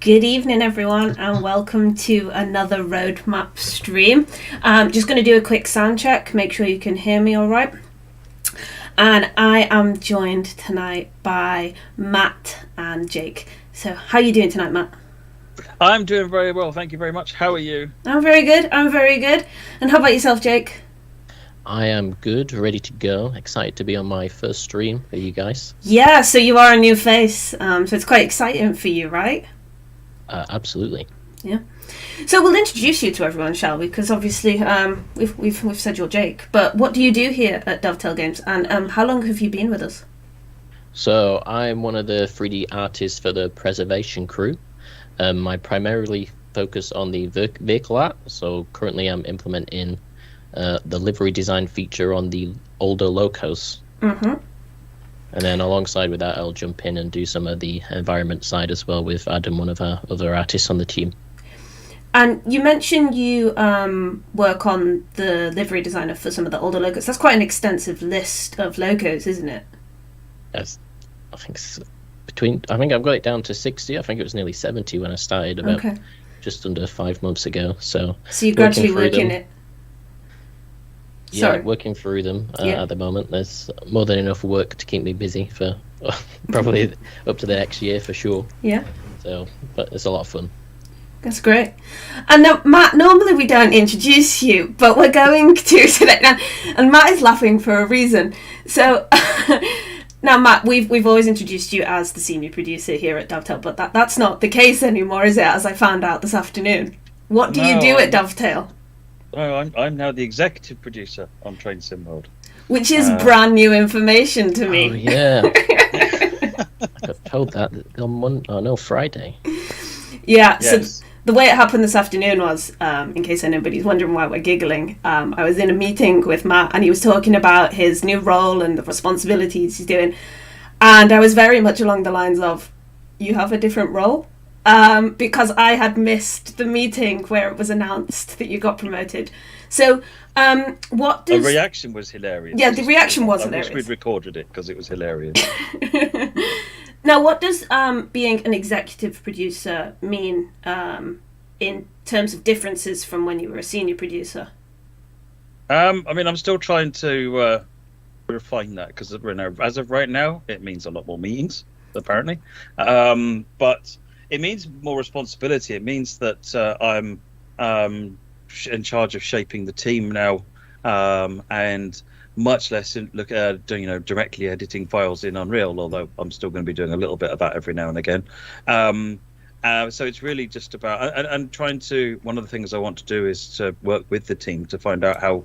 Good evening, everyone, and welcome to another roadmap stream. Just going to do a quick sound check, make sure you can hear me all right. And I am joined tonight by Matt and Jake. So, how are you doing tonight, Matt? I'm doing very well, thank you very much. How are you? I'm very good. And how about yourself, Jake? I am good, ready to go. Excited to be on my first stream for you guys. Yeah, so you are a new face, so it's quite exciting for you, right? Absolutely. Yeah. So we'll introduce you to everyone, shall we? Because obviously, we've said you're Jake. But what do you do here at Dovetail Games, and how long have you been with us? So I'm one of the 3D artists for the preservation crew. I primarily focus on the vehicle art. So currently I'm implementing the livery design feature on the older locos. Mm-hmm. And then alongside with that, I'll jump in and do some of the environment side as well with Adam, one of our other artists on the team. And you mentioned you work on the livery designer for some of the older logos. That's quite an extensive list of logos, isn't it? Yes, I think I've got it down to 60. I think it was nearly 70 when I started about just under 5 months ago. So you're gradually working it. Yeah, working through them at the moment. There's more than enough work to keep me busy for probably up to the next year for sure. Yeah. So, but it's a lot of fun. That's great. And now, Matt, normally we don't introduce you, but we're going to today. Now, and Matt is laughing for a reason. So, now, Matt, we've always introduced you as the senior producer here at Dovetail, but that's not the case anymore, is it? As I found out this afternoon. What do you do at Dovetail? Oh, I'm now the executive producer on Train Sim World. Which is brand new information to me. Oh, yeah. I got told that on Friday. Yeah, yes. So the way it happened this afternoon was, in case anybody's wondering why we're giggling, I was in a meeting with Matt and he was talking about his new role and the responsibilities he's doing. And I was very much along the lines of, you have a different role? Because I had missed the meeting where it was announced that you got promoted. So, what does... The reaction was hilarious. Yeah, the reaction was hilarious. I wish we'd recorded it because it was hilarious. Now, what does being an executive producer mean in terms of differences from when you were a senior producer? I mean, I'm still trying to refine that because as of right now, it means a lot more meetings, apparently. But it means more responsibility. It means that I'm in charge of shaping the team now, and much less directly editing files in Unreal. Although I'm still going to be doing a little bit of that every now and again. So it's really just about and trying to. One of the things I want to do is to work with the team to find out how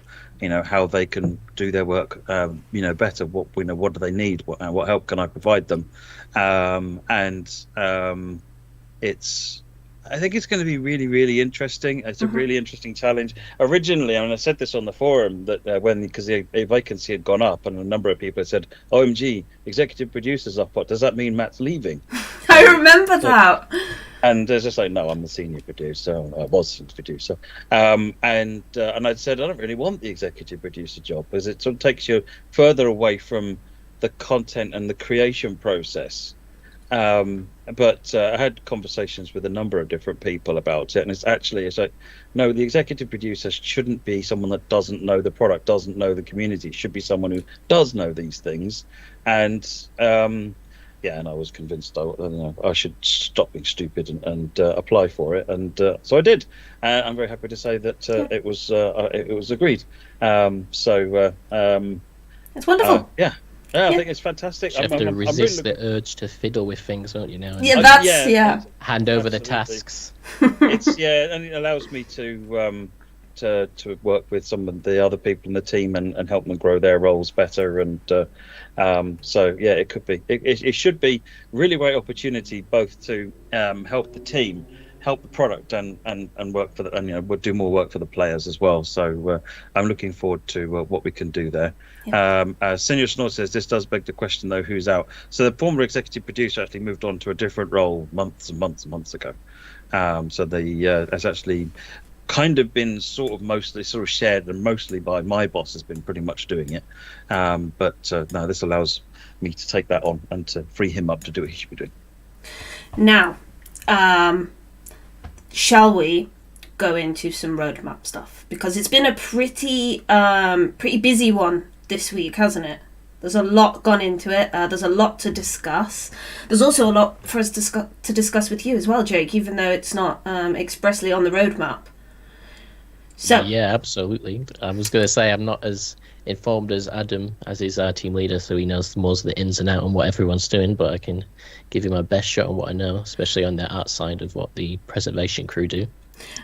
they can do their work better. What do they need? What help can I provide them? I think it's going to be really, really interesting. It's a really interesting challenge. Originally, I said this on the forum that because the vacancy had gone up and a number of people had said, "OMG, executive producer's up. What does that mean? Matt's leaving?" I remember that. And it's just like, no, I'm the senior producer. I was senior producer. And I said, I don't really want the executive producer job because it sort of takes you further away from the content and the creation process. But I had conversations with a number of different people about it, and it's like, no, the executive producer shouldn't be someone that doesn't know the product, doesn't know the community. It should be someone who does know these things. And and I was convinced I should stop being stupid and apply for it, and so I did. I'm very happy to say that it was agreed. It's wonderful. I think it's fantastic. You have to resist the urge to fiddle with things, don't you now? Yeah, hand over the tasks. And it allows me to work with some of the other people in the team and help them grow their roles better. And it could be. It should be really great opportunity both to help the team, help the product, and work for we'll do more work for the players as well. So I'm looking forward to what we can do there. Senior Snort says this does beg the question though, who's out? So the former executive producer actually moved on to a different role months ago. So it's actually kind of been mostly shared and mostly by my boss has been pretty much doing it. But this allows me to take that on and to free him up to do what he should be doing. Now, shall we go into some roadmap stuff? Because it's been a pretty busy one this week, hasn't it? There's a lot gone into it. There's a lot to discuss. There's also a lot for us to discuss with you as well, Jake, even though it's not expressly on the roadmap. So yeah, absolutely. I was going to say I'm not as informed as Adam, as is our team leader, so he knows more of the ins and outs on what everyone's doing, but I can give you my best shot on what I know, especially on the art side of what the preservation crew do.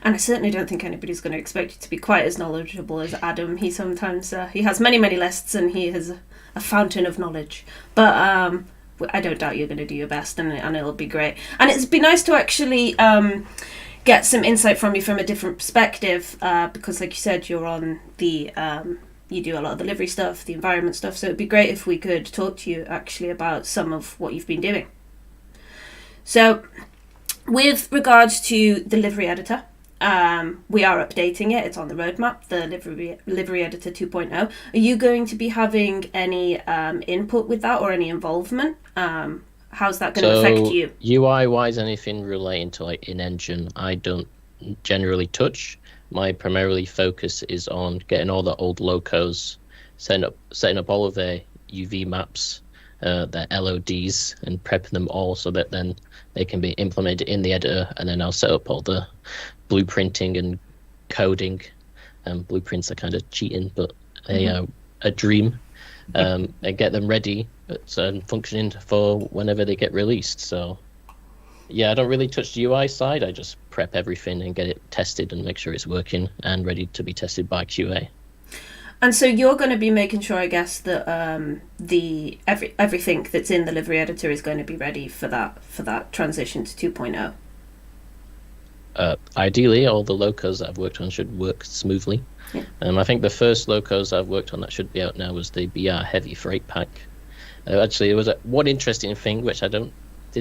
And I certainly don't think anybody's going to expect you to be quite as knowledgeable as Adam. He sometimes he has many lists, and he has a fountain of knowledge. But I don't doubt you're going to do your best, and it'll be great. And it's been nice to actually get some insight from you from a different perspective, because, like you said, you're on the you do a lot of the livery stuff, the environment stuff. So it'd be great if we could talk to you actually about some of what you've been doing. So, with regards to the livery editor, we are updating it. It's on the roadmap, the livery editor 2.0. Are you going to be having any input with that or any involvement? How's that going to affect you? UI wise, anything relating to like in-engine, I don't generally touch. My primarily focus is on getting all the old locos, setting up all of their UV maps, their LODs, and prepping them all so that then they can be implemented in the editor, and then I'll set up all the blueprinting and coding. Blueprints are kind of cheating, but they are a dream, and get them ready and functioning for whenever they get released. So yeah, I don't really touch the UI side. I just prep everything and get it tested and make sure it's working and ready to be tested by QA. And so you're going to be making sure, I guess, that everything that's in the livery editor is going to be ready for that transition to 2.0. Ideally, all the locos that I've worked on should work smoothly. Yeah. I think the first locos I've worked on that should be out now was the BR Heavy Freight Pack. Actually, there was one interesting thing which I didn't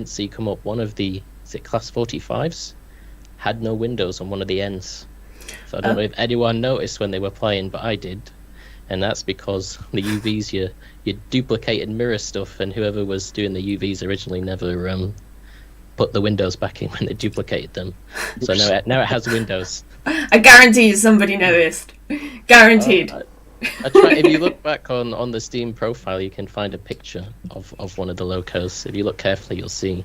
see come up. One of the Class 45s had no windows on one of the ends. So I don't know if anyone noticed when they were playing, but I did. And that's because the UVs, you duplicated mirror stuff, and whoever was doing the UVs originally never put the windows back in when they duplicated them. So now it has windows. I guarantee you somebody noticed. Guaranteed. I try, if you look back on the Steam profile, you can find a picture of one of the locos. If you look carefully, you'll see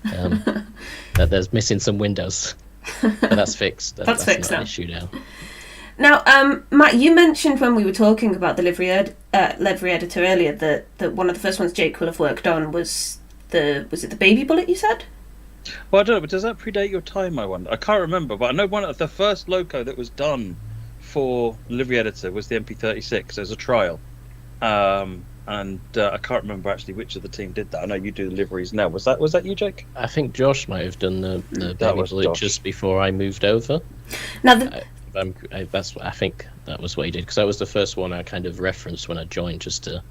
that there's missing some windows. But that's fixed. That's fixed not now. An issue now. Now, Matt, you mentioned when we were talking about the livery editor earlier that one of the first ones Jake will have worked on was it the baby bullet, you said? Well, I don't know, but does that predate your time, I wonder? I can't remember, but I know one of the first loco that was done for livery editor was the MP36 as a trial. And I can't remember actually which of the team did that. I know you do the liveries now. Was that you, Jake? I think Josh might have done the baby bullet just before I moved over. Now, I think that was what he did, because that was the first one I kind of referenced when I joined, just to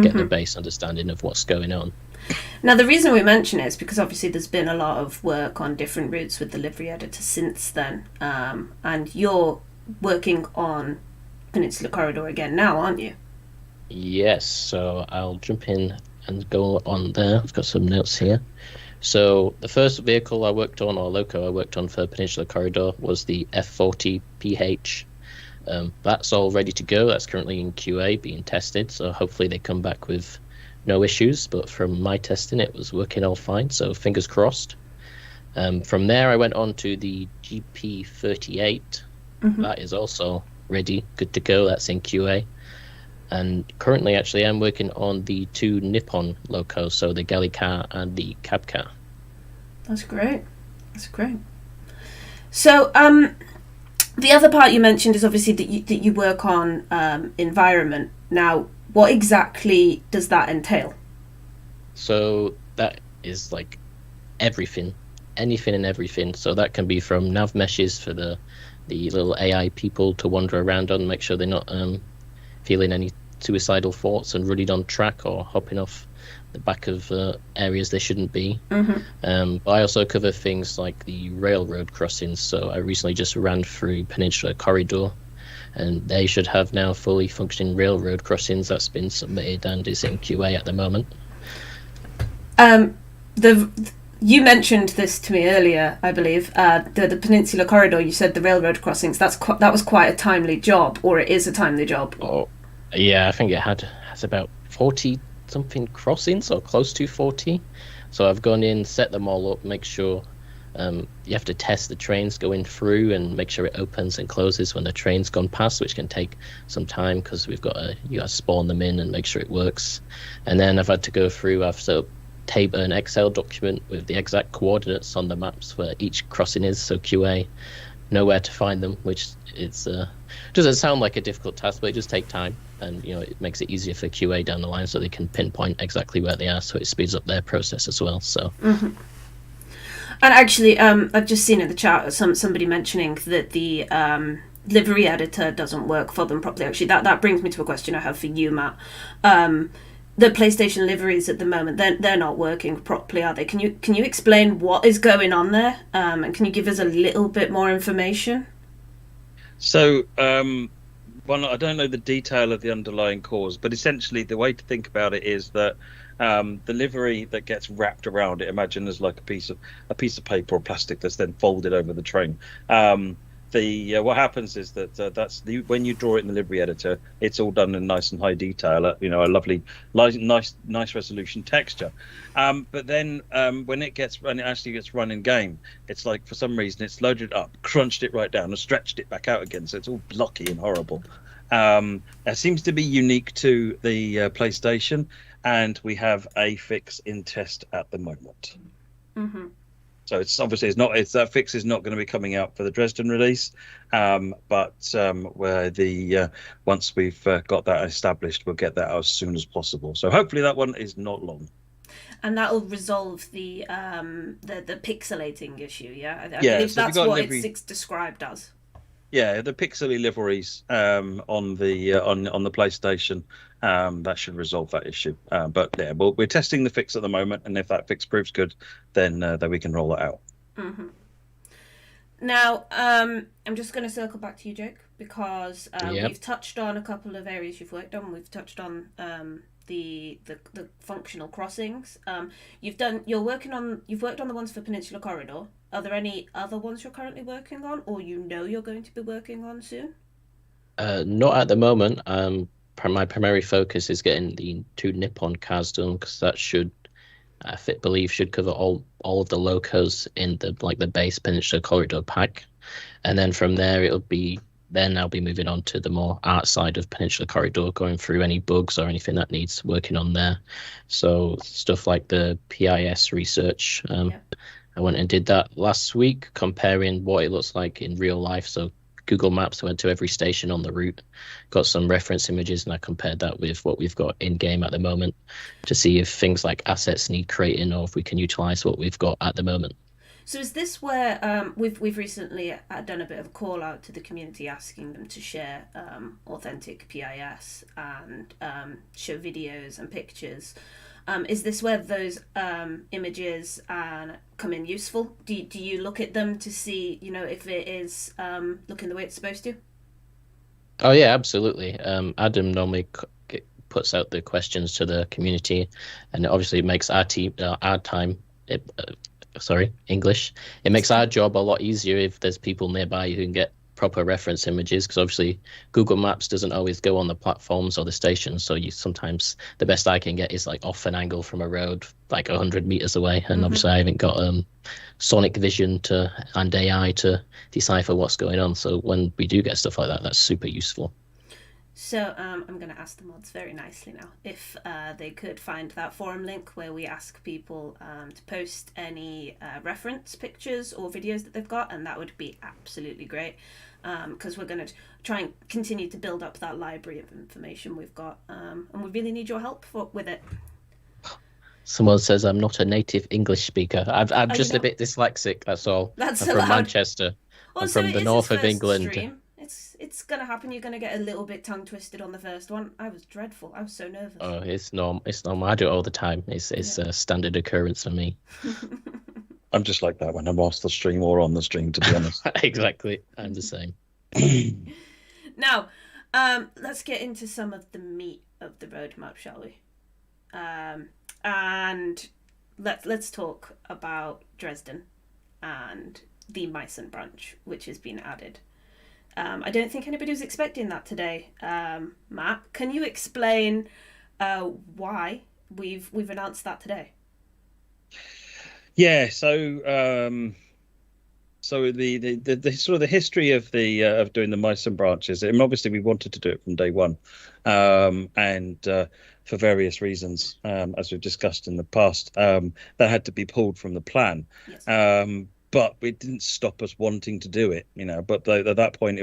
get the base understanding of what's going on. Now, the reason we mention it is because obviously there's been a lot of work on different routes with the livery editor since then, and you're working on Peninsula Corridor again now, aren't you? Yes, so I'll jump in and go on there. I've got some notes here. So the first vehicle I worked on, or loco I worked on for Peninsula Corridor, was the F40PH. That's all ready to go. That's currently in QA being tested, so hopefully they come back with no issues, but from my testing it was working all fine, so fingers crossed. From there I went on to the GP38. That is also ready, good to go. That's in QA. And currently, actually, I'm working on the two Nippon locos, so the galley car and the cab car. That's great. So, the other part you mentioned is obviously that you work on environment. Now, what exactly does that entail? So that is like everything, anything and everything. So that can be from nav meshes for the little AI people to wander around on, make sure they're not feeling any suicidal thoughts and running on track or hopping off the back of areas they shouldn't be. But I also cover things like the railroad crossings. So I recently just ran through Peninsula Corridor, and they should have now fully functioning railroad crossings. That's been submitted and is in QA at the moment. You mentioned this to me earlier, I believe. The Peninsula Corridor. You said the railroad crossings. That was quite a timely job, or it is a timely job. Oh, yeah, I think it has about 40 something crossings or close to 40. So I've gone in, set them all up, make sure you have to test the trains going through and make sure it opens and closes when the train's gone past, which can take some time because you got to spawn them in and make sure it works. And then I've had to go through. I've set up an Excel document with the exact coordinates on the maps where each crossing is, so QA know where to find them, which it's doesn't sound like a difficult task, but it just takes time, and it makes it easier for QA down the line so they can pinpoint exactly where they are, so it speeds up their process as well. So and actually I've just seen in the chat somebody mentioning that the livery editor doesn't work for them properly. Actually, that brings me to a question I have for you, Matt. The PlayStation liveries at the moment, they're not working properly, are they? Can you explain what is going on there? And can you give us a little bit more information? So, I don't know the detail of the underlying cause, but essentially the way to think about it is that the livery that gets wrapped around it, imagine as like a piece of paper or plastic that's then folded over the train. What happens is that when you draw it in the livery editor, it's all done in nice and high detail, a lovely, nice resolution texture. But then when it actually gets run in game, it's like for some reason it's loaded up, crunched it right down, and stretched it back out again, so it's all blocky and horrible. It seems to be unique to the PlayStation, and we have a fix in test at the moment. Mm-hmm. So that fix is not going to be coming out for the Dresden release, but once we've got that established, we'll get that out as soon as possible. So hopefully that one is not long. And that'll resolve the pixelating issue, yeah? I Yeah, believe so that's what it's described as. Yeah, the pixely liveries on the PlayStation, that should resolve that issue. But yeah, we're testing the fix at the moment, and if that fix proves good, then we can roll it out. Mm-hmm. Now, I'm just going to circle back to you, Jake, because we've touched on a couple of areas you've worked on. We've touched on the functional crossings. You've worked on the ones for Peninsula Corridor. Are there any other ones you're currently working on, or you're going to be working on soon? Not at the moment. My primary focus is getting the 2 Nippon cars done, because that should cover all of the locos in the base Peninsula Corridor pack, and then from there I'll be moving on to the more art side of Peninsula Corridor, going through any bugs or anything that needs working on there. So stuff like the PIS research. I went and did that last week, comparing what it looks like in real life. So Google Maps, I went to every station on the route, got some reference images, and I compared that with what we've got in game at the moment to see if things like assets need creating or if we can utilize what we've got at the moment. So is this where we've recently done a bit of a call out to the community, asking them to share authentic PIS and show videos and pictures? Is this where those images come in useful? Do you look at them to see, if it is looking the way it's supposed to? Oh yeah, absolutely. Adam normally puts out the questions to the community, and obviously it makes English. It makes our job a lot easier if there's people nearby who can get proper reference images, because obviously Google Maps doesn't always go on the platforms or the stations, so sometimes the best I can get is like off an angle from a road like 100 meters away, and obviously I haven't got sonic vision and AI to decipher what's going on, so when we do get stuff like that, that's super useful. So I'm going to ask the mods very nicely now if they could find that forum link where we ask people to post any reference pictures or videos that they've got, and that would be absolutely great, because we're going to try and continue to build up that library of information we've got, and we really need your help with it. Someone says I'm not a native English speaker. I'm just a bit dyslexic, that's all. I'm from Manchester. I'm from the north of England. Stream. It's gonna happen. You're gonna get a little bit tongue twisted on the first one. I was dreadful. I was so nervous. Oh, it's normal. I do it all the time. It's a standard occurrence for me. I'm just like that when I'm off the stream or on the stream, to be honest. Exactly. I'm the same. Now, let's get into some of the meat of the roadmap, shall we? And let's talk about Dresden and the Meissen branch, which has been added. I don't think anybody was expecting that today. Matt, can you explain why we've announced that today? Yeah, so the sort of the history of the of doing the Meissen branches, and obviously we wanted to do it from day one, and for various reasons, as we've discussed in the past, that had to be pulled from the plan. Yes. But it didn't stop us wanting to do it, But at that point,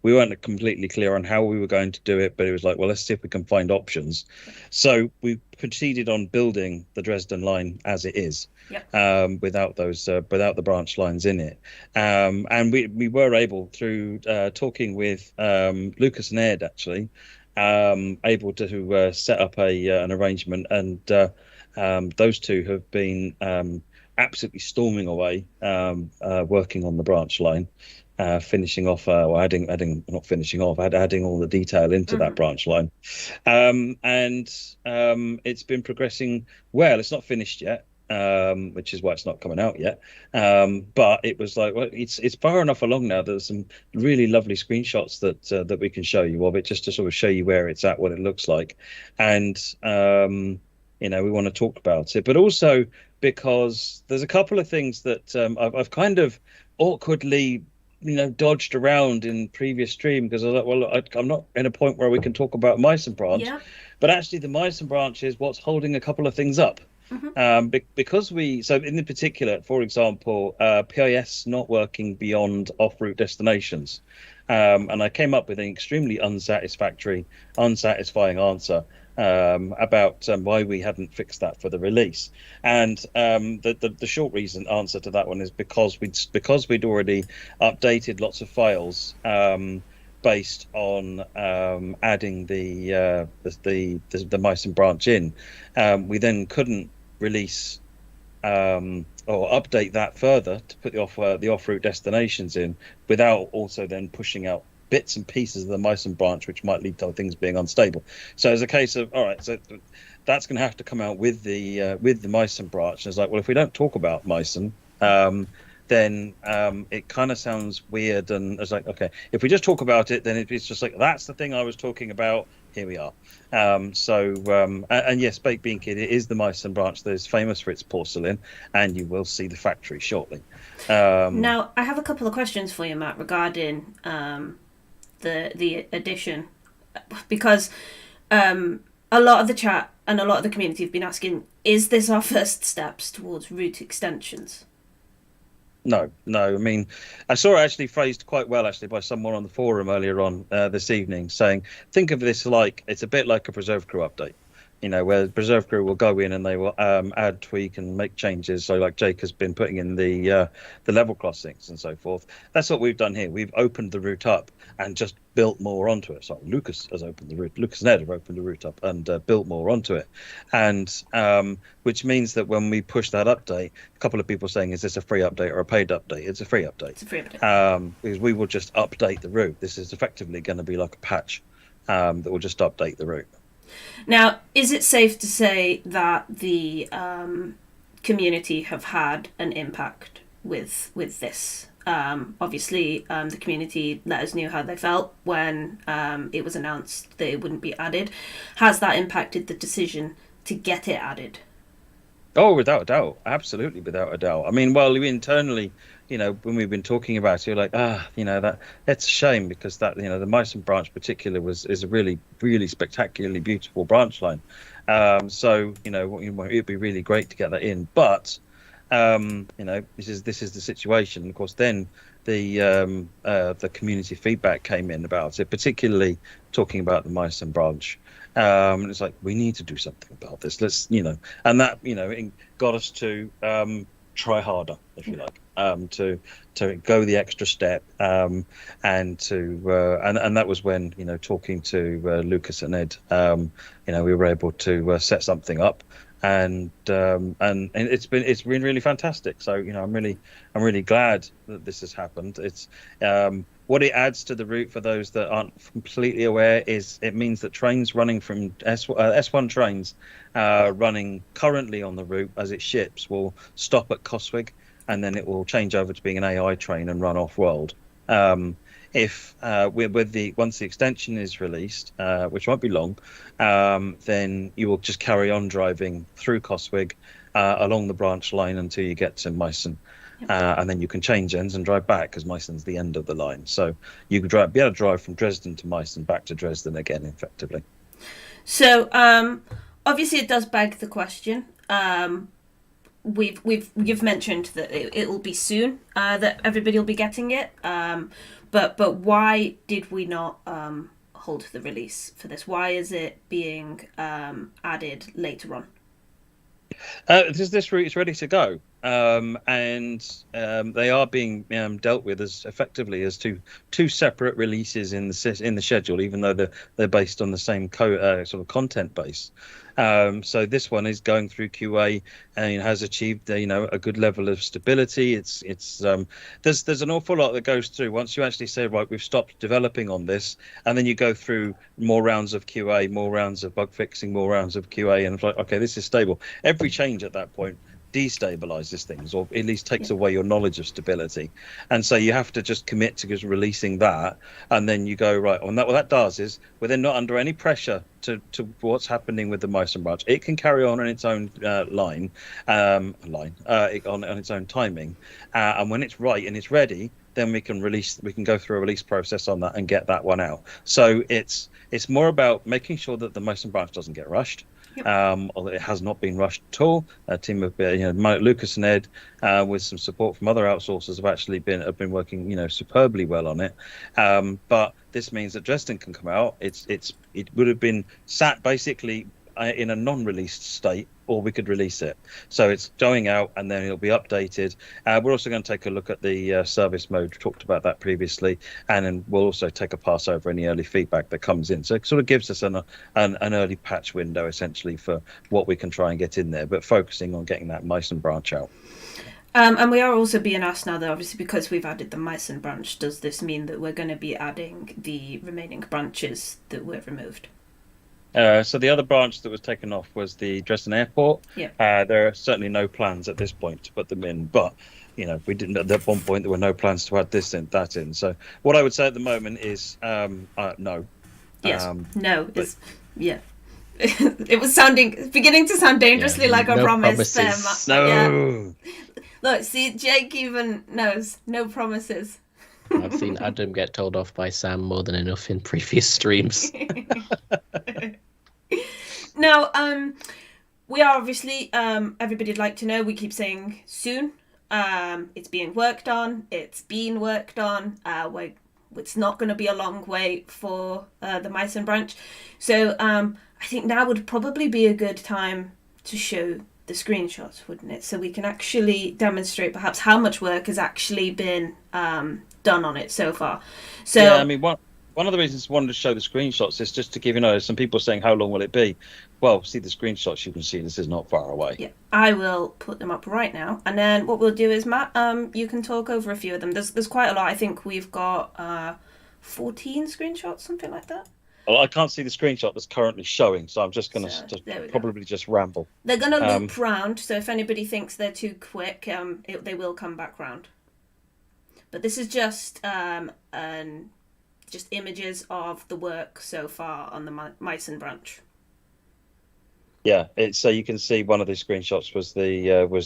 we weren't completely clear on how we were going to do it. But it was like, well, let's see if we can find options. So we proceeded on building the Dresden Line as it is, without the branch lines in it. And we were able, through talking with Lucas and Ed, actually, able to set up an arrangement, and those two have been absolutely storming away, working on the branch line, finishing off, adding all the detail into that branch line, and it's been progressing well. It's not finished yet, which is why it's not coming out yet. But it was like, well, it's far enough along now. There's some really lovely screenshots that we can show you of it, just to sort of show you where it's at, what it looks like, and we want to talk about it, but also because there's a couple of things that I've kind of awkwardly, dodged around in previous stream, because I was like, well, I'm not in a point where we can talk about Meissen branch, but actually the Meissen branch is what's holding a couple of things up. Because so in particular, for example, PIS not working beyond off-route destinations. And I came up with an extremely unsatisfying answer about why we hadn't fixed that for the release. And the short answer to that one is because we'd already updated lots of files based on adding the Meissen branch in. We then couldn't release or update that further to put the off-route destinations in, without also then pushing out bits and pieces of the Meissen branch, which might lead to things being unstable. So as a case of, all right, so that's going to have to come out with the Meissen branch. And it's like, well, if we don't talk about Meissen, then it kind of sounds weird. And it's like, okay, if we just talk about it, then it's just like, that's the thing I was talking about. Here we are. And yes, Baked Bean Kid, it is the Meissen branch that is famous for its porcelain, and you will see the factory shortly. Now, I have a couple of questions for you, Matt, regarding the addition, because a lot of the chat and a lot of the community have been asking, is this our first steps towards route extensions? No. I mean, I saw it actually phrased quite well, actually, by someone on the forum earlier on this evening, saying, think of this like, it's a bit like a Preserve Crew update. Where the Preserve Crew will go in and they will add, tweak, and make changes. So, like Jake has been putting in the level crossings and so forth. That's what we've done here. We've opened the route up and just built more onto it. So Lucas has opened the route. Lucas and Ed have opened the route up and built more onto it. And which means that when we push that update, a couple of people saying, "Is this a free update or a paid update?" It's a free update. It's a free update. Because we will just update the route. This is effectively going to be like a patch that will just update the route. Now, is it safe to say that the community have had an impact with this? Obviously, the community let us know how they felt when it was announced that it wouldn't be added. Has that impacted the decision to get it added? Oh, without a doubt. Absolutely, without a doubt. I mean, well, internally, when we've been talking about it, you're like, that's a shame, because that, the Meissen branch particular is a really, really spectacularly beautiful branch line. So, it'd be really great to get that in. But, this is the situation. Of course, then the community feedback came in about it, particularly talking about the Meissen branch. And it's like, we need to do something about this. Let's, and that, it got us to try harder, if you like, to go the extra step, and that was when, talking to Lucas and Ed, we were able to set something up, and it's been really fantastic. So I'm really glad that this has happened. It's what it adds to the route for those that aren't completely aware is it means that trains running from S1 trains running currently on the route as it ships will stop at Coswig, and then it will change over to being an AI train and run off world. If once the extension is released, which won't be long, then you will just carry on driving through Coswig along the branch line until you get to Meissen. And then you can change ends and drive back because Meissen's the end of the line. So you could be able to drive from Dresden to Meissen back to Dresden again, effectively. So obviously it does beg the question. You've mentioned that it will be soon that everybody will be getting it. But why did we not hold the release for this? Why is it being added later on? Because this route is ready to go, and they are being dealt with as effectively as two separate releases in the schedule, even though they're based on the same sort of content base. So this one is going through QA and has achieved a good level of stability. There's an awful lot that goes through once you actually say, right, we've stopped developing on this, and then you go through more rounds of QA, more rounds of bug fixing, more rounds of QA, and it's like, okay, this is stable. Every change at that point destabilizes things, or at least takes away your knowledge of stability, and so you have to just commit to just releasing that, and then you go right. And what that does is we're then not under any pressure to what's happening with the Meissen branch. It can carry on its own line, on its own timing, and when it's right and it's ready, then we can go through a release process on that and get that one out. So it's more about making sure that the Meissen branch doesn't get rushed. Yep. Although it has not been rushed at all. A team of Lucas and Ed, with some support from other outsourcers, have been working superbly well on it. But this means that Dresden can come out. It would have been sat basically in a non-released state, or we could release it. So it's going out and then it'll be updated. We're also going to take a look at the service mode. We talked about that previously, and then we'll also take a pass over any early feedback that comes in. So it sort of gives us an early patch window essentially for what we can try and get in there, but focusing on getting that Meissen branch out. And we are also being asked now that obviously because we've added the Meissen branch, does this mean that we're going to be adding the remaining branches that were removed? So the other branch that was taken off was the Dresden Airport. Yeah. There are certainly no plans at this point to put them in, but we didn't at one point. There were no plans to add that in. So what I would say at the moment is no. Yes. No. Yeah. It was beginning to sound dangerously like a promise. No. Yeah. Look, see, Jake even knows no promises. I've seen Adam get told off by Sam more than enough in previous streams. Now, we are obviously, everybody'd like to know, we keep saying soon. It's being worked on. It's been worked on. It's not going to be a long wait for the Meissen branch. So I think now would probably be a good time to show the screenshots, wouldn't it? So we can actually demonstrate perhaps how much work has actually been done on it so far. So yeah, I mean, one of the reasons I wanted to show the screenshots is just to give some people saying how long will it be. Well, see the screenshots, you can see this is not far away. Yeah, I will put them up right now, and then what we'll do is, Matt, you can talk over a few of them. There's quite a lot. I think we've got 14 screenshots, something like that. Well, I can't see the screenshot that's currently showing, so I'm just going to probably just ramble. They're going to loop round, so if anybody thinks they're too quick, they will come back round. But this is just images of the work so far on the Meissen branch. Yeah, so you can see one of the screenshots was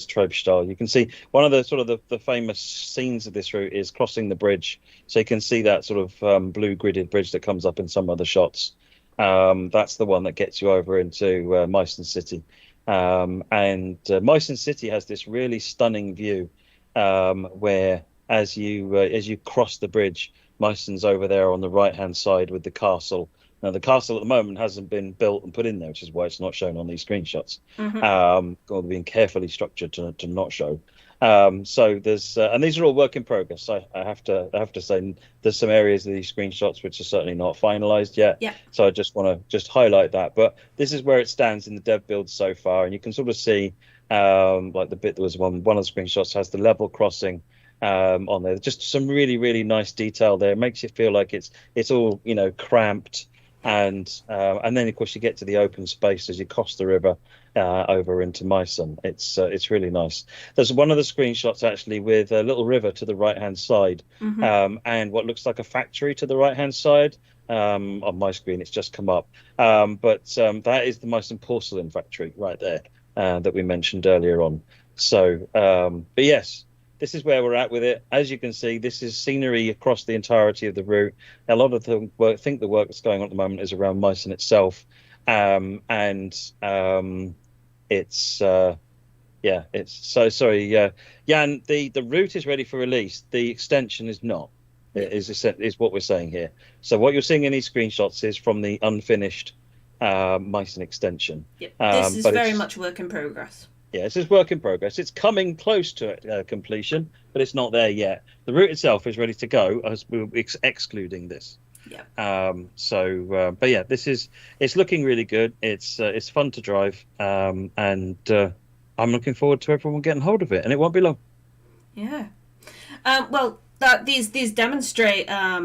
Trobstahl. You can see one of the famous scenes of this route is crossing the bridge. So you can see that sort of blue gridded bridge that comes up in some of the shots. That's the one that gets you over into Meissen City. And Meissen City has this really stunning view where as you cross the bridge, Meissen's over there on the right hand side with the castle. Now, the castle at the moment hasn't been built and put in there, which is why it's not shown on these screenshots. Or being carefully structured to not show. So there's and these are all work in progress. I have to say there's some areas of these screenshots which are certainly not finalized yet. Yeah. So I just want to just highlight that. But this is where it stands in the dev build so far, and you can sort of see like the bit that was one of the screenshots has the level crossing on there. Just some really nice detail there. It makes you feel like it's all cramped. And then of course you get to the open space as you cross the river over into Meissen. It's really nice. There's one of the screenshots actually with a little river to the right hand side, and what looks like a factory to the right hand side. On my screen it's just come up, but that is the Meissen porcelain factory right there that we mentioned earlier on. So but yes, this is where we're at with it. As you can see, this is scenery across the entirety of the route. A lot of the work, I think the work that's going on at the moment is around Meissen itself. And it's so sorry. Jan, the route is ready for release. The extension is not. Is what we're saying here. So what you're seeing in these screenshots is from the unfinished Meissen extension. Yep. This is very much work in progress. Yeah, this is work in progress. It's coming close to completion, but it's not there yet. The route itself is ready to go, as we're excluding this. Yeah. But yeah, it's looking really good. It's fun to drive, and I'm looking forward to everyone getting hold of it, and it won't be long. Yeah. Well, these demonstrate how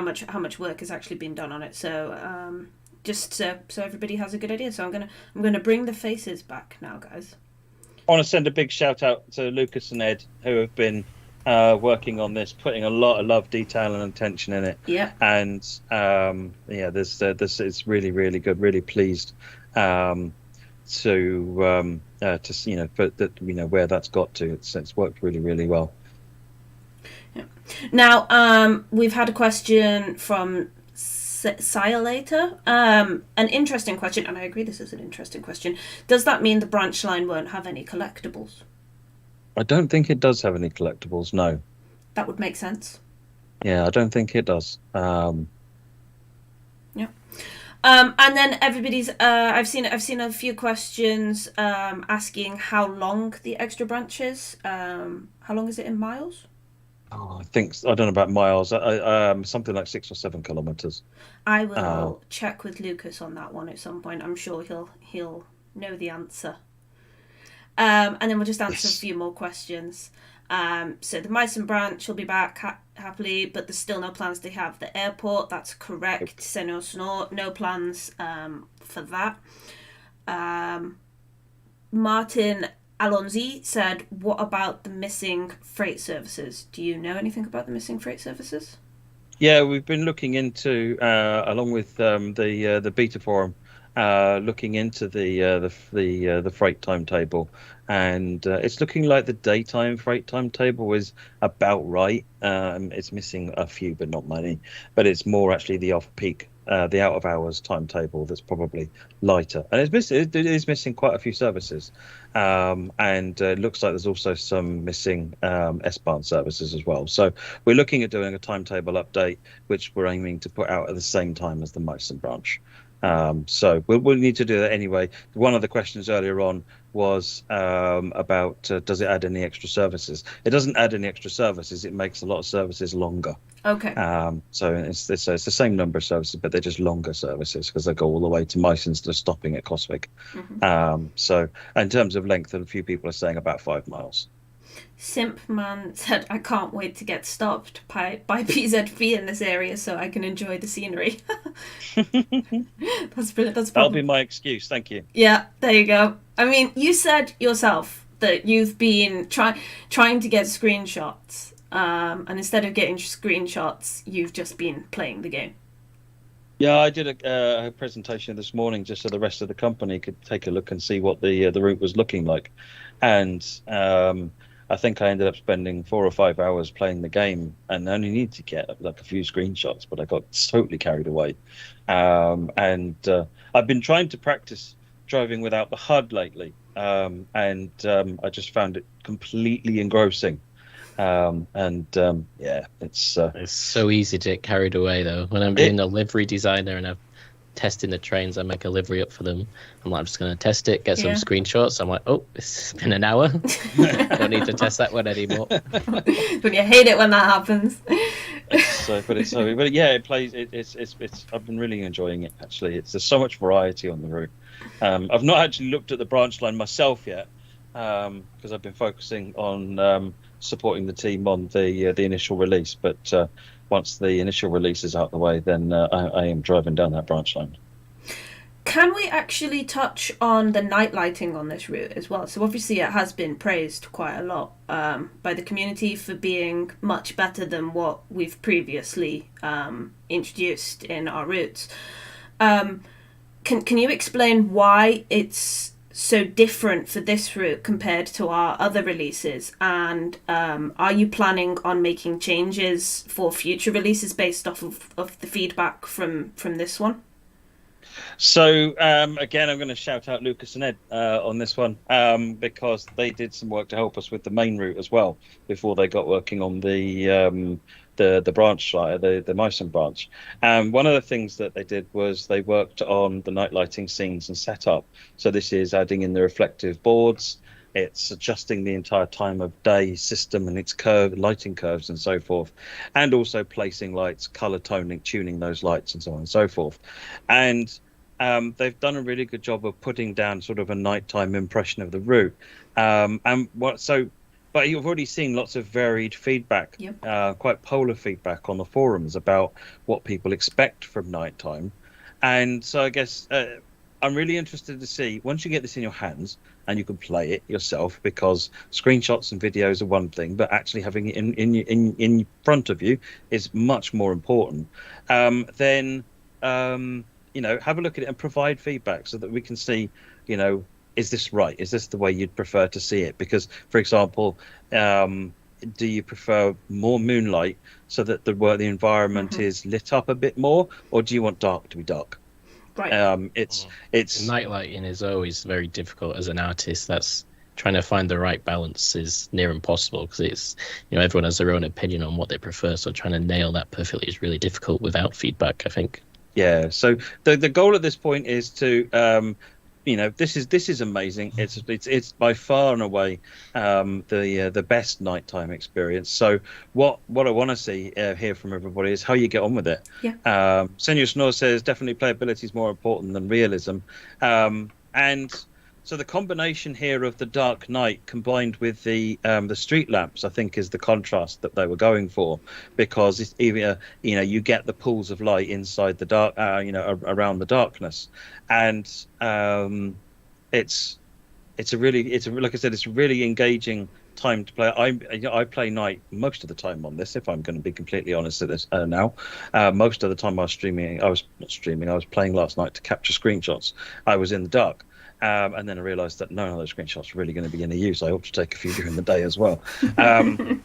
much work has actually been done on it. So just so everybody has a good idea. So I'm gonna bring the faces back now, guys. I want to send a big shout out to Lucas and Ed, who have been working on this, putting a lot of love, detail, and attention in it. Yeah. And this it's really good. Really pleased to where that's got to. It's worked really well. Yeah. Now we've had a question from Siolator. An interesting question, and I agree this is an interesting question. Does that mean the branch line won't have any collectibles? I don't think it does have any collectibles, no. That would make sense. Yeah, I don't think it does. Yeah. And then everybody's I've seen a few questions asking how long the extra branch is. How long is it in miles? Oh, I don't know about miles. Something like 6 or 7 kilometers. I will check with Lucas on that one at some point. I'm sure he'll know the answer. And then we'll just answer a few more questions. So the Meissen branch will be back happily, but there's still no plans to have the airport. That's correct. No plans for that. Martin Alonzi said, what about the missing freight services? Do you know anything about the missing freight services? Yeah, we've been looking into, along with the beta forum, looking into the freight timetable, and it's looking like the daytime freight timetable is about right. It's missing a few, but not many. But it's more actually the off-peak, the out-of-hours timetable that's probably lighter, and it is missing quite a few services, and it looks like there's also some missing S-Bahn services as well. So we're looking at doing a timetable update, which we're aiming to put out at the same time as the Meissen branch. So we'll need to do that anyway. One of the questions earlier on was about does it add any extra services? It doesn't add any extra services. It makes a lot of services longer. Okay. So it's the same number of services, but they're just longer services because they go all the way to Meissen instead of stopping at Kosvik. Mm-hmm. So in terms of length, a few people are saying about 5 miles. Simpman said, I can't wait to get stopped by PZP in this area so I can enjoy the scenery. That's brilliant. That'll be my excuse. Thank you. Yeah, there you go. I mean, you said yourself that you've been trying to get screenshots, and instead of getting screenshots, you've just been playing the game. Yeah, I did a presentation this morning just so the rest of the company could take a look and see what the route was looking like. And I think I ended up spending 4 or 5 hours playing the game and only need to get like a few screenshots, but I got totally carried away. And I've been trying to practice driving without the HUD lately, and I just found it completely engrossing. Yeah, it's so easy to get carried away though. When I'm being a livery designer and testing the trains. I make a livery up for them. I'm like, I'm just going to test it, get some screenshots. I'm like, oh, it's been an hour. I don't need to test that one anymore. But you hate it when that happens. But yeah, it plays. It's. I've been really enjoying it actually. There's so much variety on the route. I've not actually looked at the branch line myself yet because I've been focusing on supporting the team on the initial release. But once the initial release is out of the way, then I am driving down that branch line. Can we actually touch on the night lighting on this route as well? So obviously it has been praised quite a lot by the community for being much better than what we've previously introduced in our routes. Can you explain why it's so different for this route compared to our other releases? And are you planning on making changes for future releases based off of the feedback from this one? So again, I'm going to shout out Lucas and Ed on this one because they did some work to help us with the main route as well before they got working on the branch, the Meissen branch. One of the things that they did was they worked on the night lighting scenes and setup. So this is adding in the reflective boards. It's adjusting the entire time of day system and its lighting curves and so forth, and also placing lights, color tuning those lights and so on and so forth. And they've done a really good job of putting down sort of a nighttime impression of the route. But you've already seen lots of varied feedback, quite polar feedback on the forums about what people expect from nighttime. And so I guess I'm really interested to see, once you get this in your hands and you can play it yourself, because screenshots and videos are one thing, but actually having it in front of you is much more important. Then have a look at it and provide feedback so that we can see, is this right? Is this the way you'd prefer to see it? Because, for example, do you prefer more moonlight so that the environment is lit up a bit more, or do you want dark to be dark? Right. It's night lighting is always very difficult as an artist. That's trying to find the right balance is near impossible because it's everyone has their own opinion on what they prefer. So trying to nail that perfectly is really difficult without feedback, I think. Yeah. So the goal at this point is to this is amazing. It's by far and away the best nighttime experience. So what I want to see hear from everybody is how you get on with it. Yeah. Senor Snore says definitely playability is more important than realism, and so the combination here of the dark night combined with the street lamps, I think, is the contrast that they were going for, because it's even you get the pools of light inside the dark, around the darkness, and it's a like I said, it's a really engaging time to play. I play night most of the time on this, if I'm going to be completely honest at this now. Most of the time I was playing last night to capture screenshots. I was in the dark. And then I realised that none of those screenshots are really going to be any use. I ought to take a few during the day as well.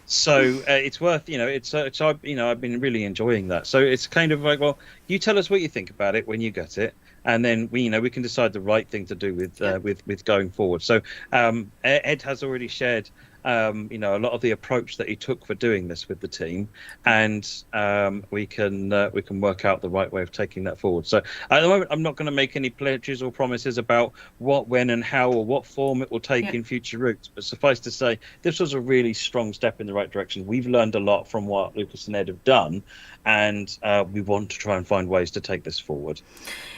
So it's worth, I've been really enjoying that. So it's kind of like, well, you tell us what you think about it when you get it, and then we can decide the right thing to do with going forward. So Ed has already shared a lot of the approach that he took for doing this with the team, and we can work out the right way of taking that forward. So at the moment, I'm not going to make any pledges or promises about what, when, and how, or what form it will take in future routes. But suffice to say, this was a really strong step in the right direction. We've learned a lot from what Lucas and Ed have done, and we want to try and find ways to take this forward.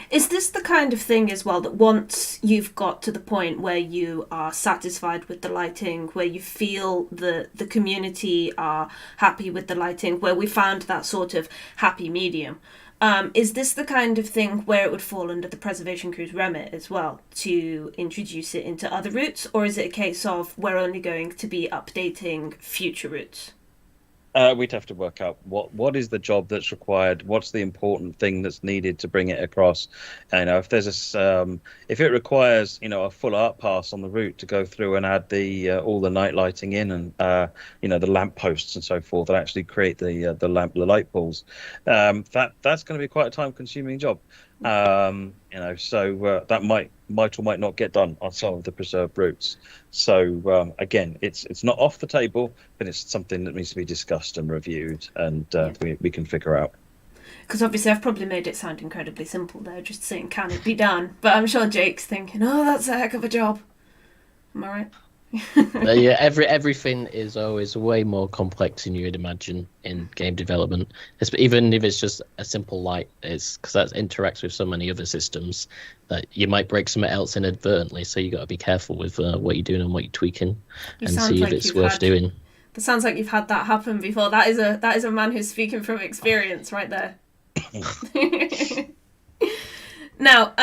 Is this the kind of thing as well that once you've got to the point where you are satisfied with the lighting, where you feel the community are happy with the lighting, where we found that sort of happy medium, is this the kind of thing where it would fall under the preservation crew's remit as well to introduce it into other routes, or is it a case of we're only going to be updating future routes? We'd have to work out what is the job that's required, what's the important thing that's needed to bring it across. If there's if it requires a full art pass on the route to go through and add all the night lighting in, and the lamp posts and so forth that actually create the light pools, that's going to be quite a time consuming job. So that might or might not get done on some of the preserved routes. So again, it's not off the table, but it's something that needs to be discussed and reviewed, and we can figure out. Because obviously I've probably made it sound incredibly simple there, just saying, can it be done? But I'm sure Jake's thinking, oh, that's a heck of a job. Am I right? Yeah, everything is always way more complex than you'd imagine in game development. Even if it's just a simple light, it's because that interacts with so many other systems that you might break something else inadvertently. So you got to be careful with what you're doing and what you're tweaking, and see if it's worth doing. It sounds like you've had that happen before. That is a man who's speaking from experience, right there. Now,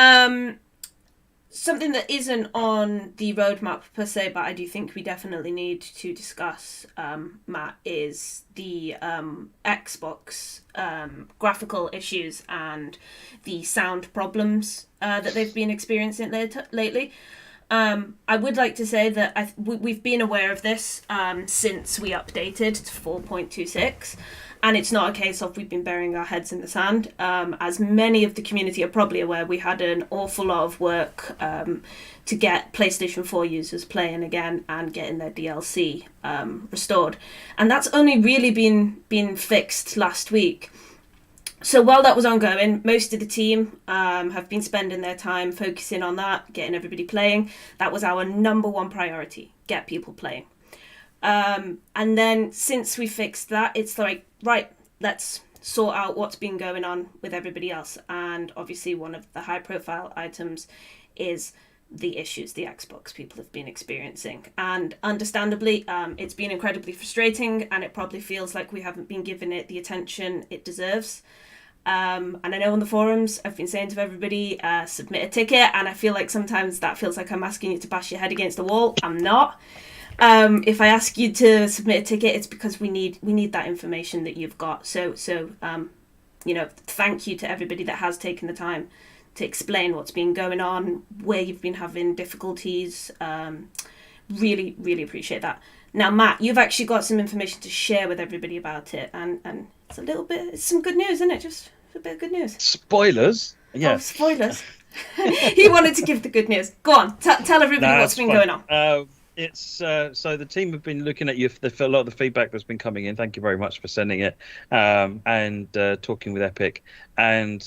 something that isn't on the roadmap per se, but I do think we definitely need to discuss, Matt, is the Xbox graphical issues and the sound problems that they've been experiencing lately. I would like to say that we've been aware of this since we updated to 4.26. And it's not a case of we've been burying our heads in the sand. As many of the community are probably aware, we had an awful lot of work to get PlayStation 4 users playing again and getting their DLC restored. And that's only really been fixed last week. So while that was ongoing, most of the team have been spending their time focusing on that, getting everybody playing. That was our number one priority, get people playing. And then since we fixed that, it's like, right, let's sort out what's been going on with everybody else. And obviously one of the high profile items is the issues the Xbox people have been experiencing. And understandably, it's been incredibly frustrating, and it probably feels like we haven't been giving it the attention it deserves. And I know on the forums, I've been saying to everybody, submit a ticket. And I feel like sometimes that feels like I'm asking you to bash your head against the wall. I'm not. If I ask you to submit a ticket, it's because we need that information that you've got. So thank you to everybody that has taken the time to explain what's been going on, where you've been having difficulties. Really, really appreciate that. Now, Matt, you've actually got some information to share with everybody about it, and it's some good news, isn't it? Just a bit of good news. Spoilers? Yeah. Oh, spoilers. He wanted to give the good news. Go on, tell everybody what's been going on. It's so the team have been looking at you for a lot of the feedback that's been coming in. Thank you very much for sending it, and talking with Epic, and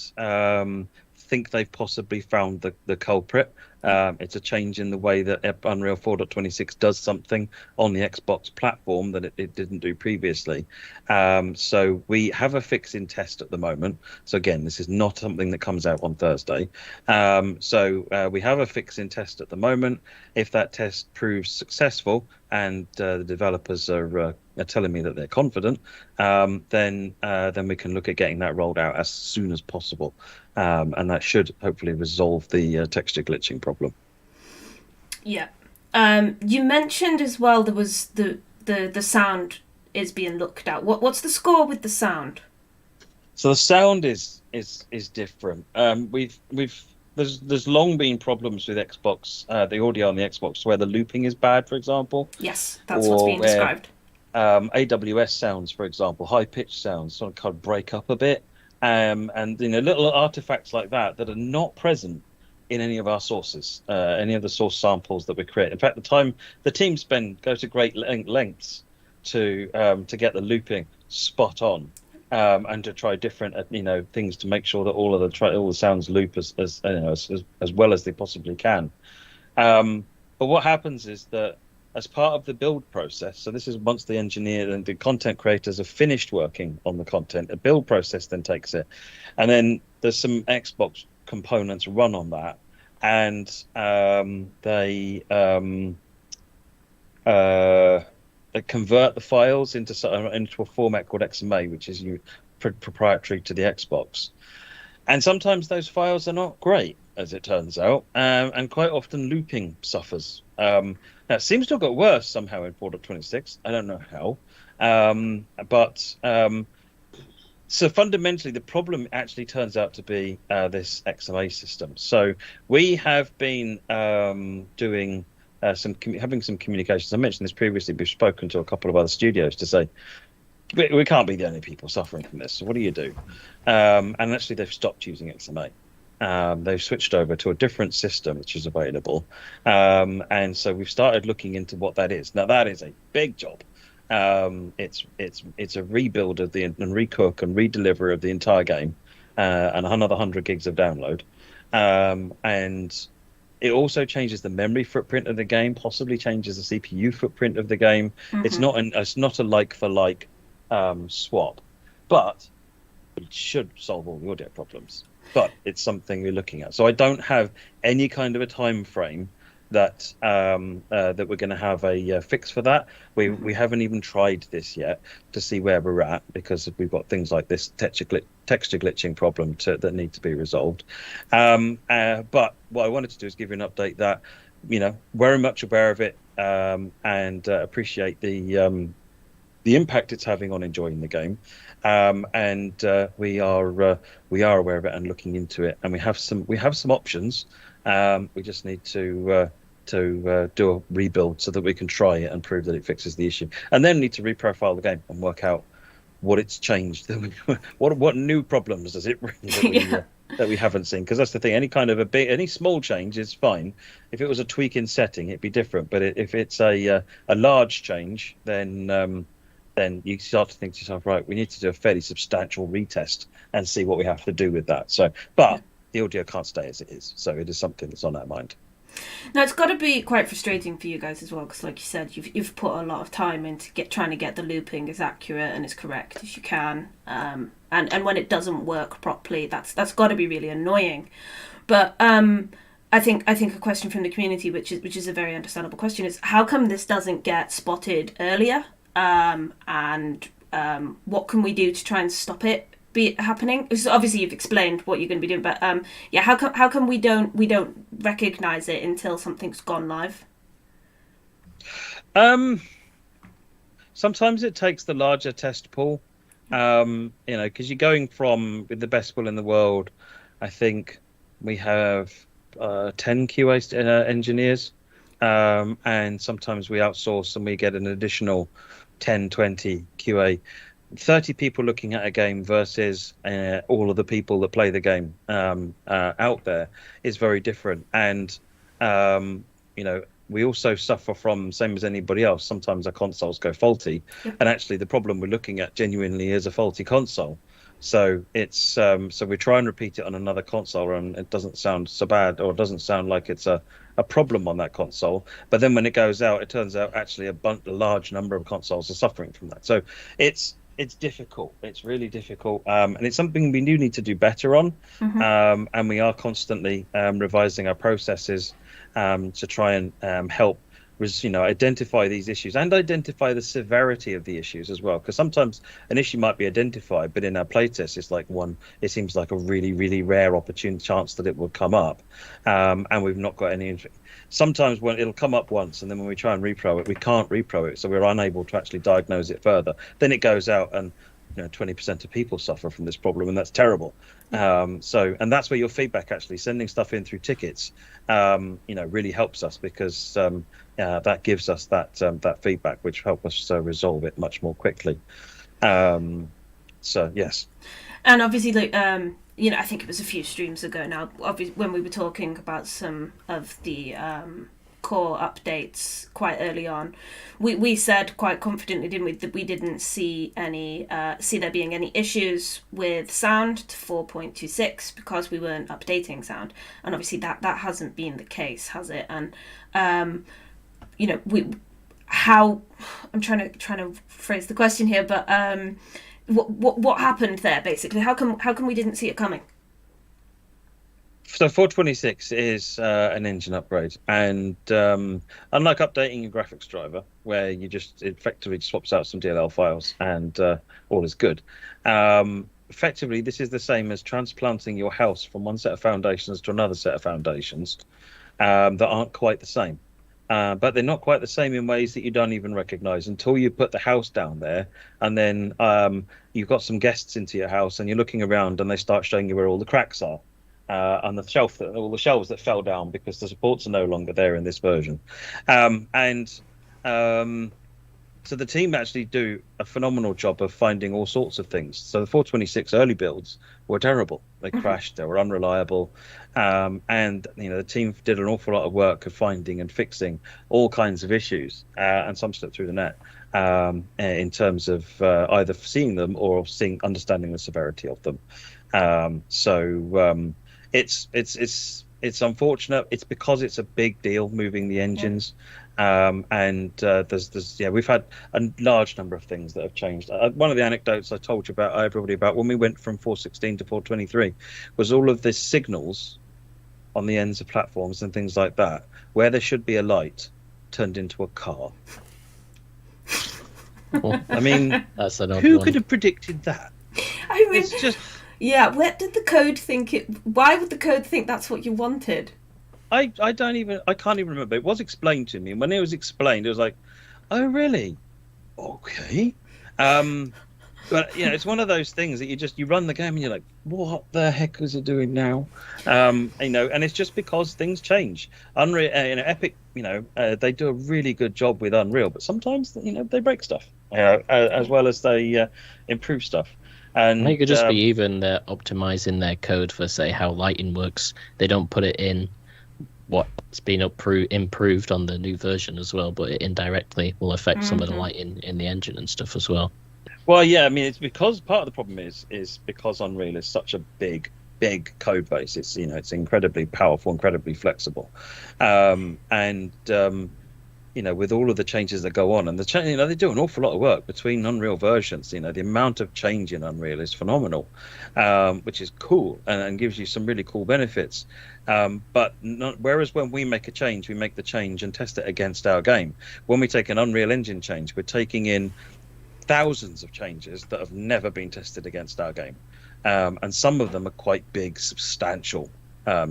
think they've possibly found the culprit. It's a change in the way that Unreal 4.26 does something on the Xbox platform that it didn't do previously. So we have a fix in test at the moment. So again, this is not something that comes out on Thursday. So we have a fix in test at the moment. If that test proves successful and the developers are telling me that they're confident, then we can look at getting that rolled out as soon as possible. And that should hopefully resolve the texture glitching problem. Yeah. You mentioned as well there was the sound is being looked at. What's the score with the sound? So the sound is different. There's long been problems with Xbox, the audio on the Xbox, where the looping is bad, for example. Yes, that's what's being described. AWS sounds, for example, high pitched sounds sort of kind of break up a bit. And little artifacts like that are not present in any of our sources, any of the source samples that we create. In fact, the team go to great lengths to get the looping spot on, and to try different things to make sure that all the sounds loop as well as they possibly can. But what happens is that as part of the build process, so this is once the engineer and the content creators have finished working on the content, a build process then takes it, and then there's some Xbox components run on that, and they convert the files into a format called XMA, which is proprietary to the Xbox. And sometimes those files are not great, as it turns out, and quite often looping suffers. Now, it seems to have got worse somehow in 4.26. I don't know how. So fundamentally, the problem actually turns out to be this XMA system. So we have been doing having some communications. I mentioned this previously. We've spoken to a couple of other studios to say, we can't be the only people suffering from this. So what do you do? And actually, they've stopped using XMA. They've switched over to a different system which is available, and so we've started looking into what that is. Now that is a big job, It's a rebuild of and recook and redeliver of the entire game, and another 100 gigs of download, and it also changes the memory footprint of the game, possibly changes the CPU footprint of the game. It's not a like for like swap, but it should solve all the audio problems. But it's something we're looking at. So I don't have any kind of a time frame that that we're going to have a fix for that. We haven't even tried this yet to see where we're at, because we've got things like this texture glitching problem that need to be resolved. But what I wanted to do is give you an update that, very much aware of it, and appreciate the impact it's having on enjoying the game, and we are aware of it and looking into it, and we have some options. We just need to do a rebuild so that we can try it and prove that it fixes the issue, and then need to reprofile the game and work out what it's changed. What new problems does it bring that we haven't seen? Because that's the thing. Any small change is fine. If it was a tweak in setting, it'd be different. But if it's a large change, then you start to think to yourself, right, we need to do a fairly substantial retest and see what we have to do with that. So, but the audio can't stay as it is. So it is something that's on our mind. Now, it's got to be quite frustrating for you guys as well, because like you said, you've put a lot of time into trying to get the looping as accurate and as correct as you can. And when it doesn't work properly, that's got to be really annoying. But I think a question from the community, which is a very understandable question, is how come this doesn't get spotted earlier? And what can we do to try and stop it happening? So obviously you've explained what you're going to be doing, but how come we don't recognize it until something's gone live? Sometimes it takes the larger test pool, because you're going from, with the best will in the world, I think we have 10 QA engineers, and sometimes we outsource and we get an additional 10, 20 QA. 30 people looking at a game versus all of the people that play the game out there is very different. And we also suffer from, same as anybody else, sometimes our consoles go faulty. And actually the problem we're looking at genuinely is a faulty console. So it's so we try and repeat it on another console, and it doesn't sound so bad, or it doesn't sound like it's a problem on that console. But then when it goes out, it turns out actually a large number of consoles are suffering from that. So it's difficult. It's really difficult, and it's something we do need to do better on. And we are constantly revising our processes to try and help identify these issues and identify the severity of the issues as well. Because sometimes an issue might be identified, but in our playtest, it seems like a really, really rare opportune chance that it will come up, and we've not got any. Sometimes when it'll come up once, and then when we try and repro it, we can't repro it, so we're unable to actually diagnose it further. Then it goes out, and 20% of people suffer from this problem, and that's terrible. And that's where your feedback, actually sending stuff in through tickets, really helps us, because that gives us that feedback, which helps us resolve it much more quickly. So yes. And obviously, I think it was a few streams ago now, obviously, when we were talking about some of the core updates quite early on, we said quite confidently, didn't we, that we didn't see there being any issues with sound to 4.26 because we weren't updating sound, and obviously that hasn't been the case, has it? And I'm trying to phrase the question here, but what happened there basically? How come we didn't see it coming? So 426 is an engine upgrade, and unlike updating your graphics driver, where you just effectively swaps out some DLL files and all is good, effectively this is the same as transplanting your house from one set of foundations to another set of foundations that aren't quite the same. But they're not quite the same in ways that you don't even recognize until you put the house down there, and then you've got some guests into your house and you're looking around and they start showing you where all the cracks are. On the shelf, all the shelves that fell down because the supports are no longer there in this version, so the team actually do a phenomenal job of finding all sorts of things. So the 426 early builds were terrible; they crashed, they were unreliable, and the team did an awful lot of work of finding and fixing all kinds of issues, and some slipped through the net. in terms of either seeing them or understanding the severity of them. It's unfortunate. It's because it's a big deal moving the engines. We've had a large number of things that have changed. One of the anecdotes I told everybody about when we went from 416 to 423 was all of the signals on the ends of platforms and things like that, where there should be a light, turned into a car. I mean, who could have predicted that? I mean, it's just... Yeah, where did the code think it... Why would the code think that's what you wanted? I can't even remember. It was explained to me, and when it was explained, it was like, oh, really? Okay. But it's one of those things that you run the game and you're like, what the heck is it doing now? And it's just because things change. Unreal, Epic, they do a really good job with Unreal, but sometimes they break stuff, as well as they improve stuff. And it could just be even they're optimizing their code for, say, how lighting works. They don't put it in what's been improved on the new version as well, but it indirectly will affect some of the lighting in the engine and stuff as well. Well, yeah, I mean, it's because part of the problem is because Unreal is such a big code base. It's it's incredibly powerful, incredibly flexible, with all of the changes that go on, and they do an awful lot of work between Unreal versions. The amount of change in Unreal is phenomenal, which is cool and gives you some really cool benefits. Whereas when we make a change, we make the change and test it against our game. When we take an Unreal Engine change, we're taking in thousands of changes that have never been tested against our game, and some of them are quite big, substantial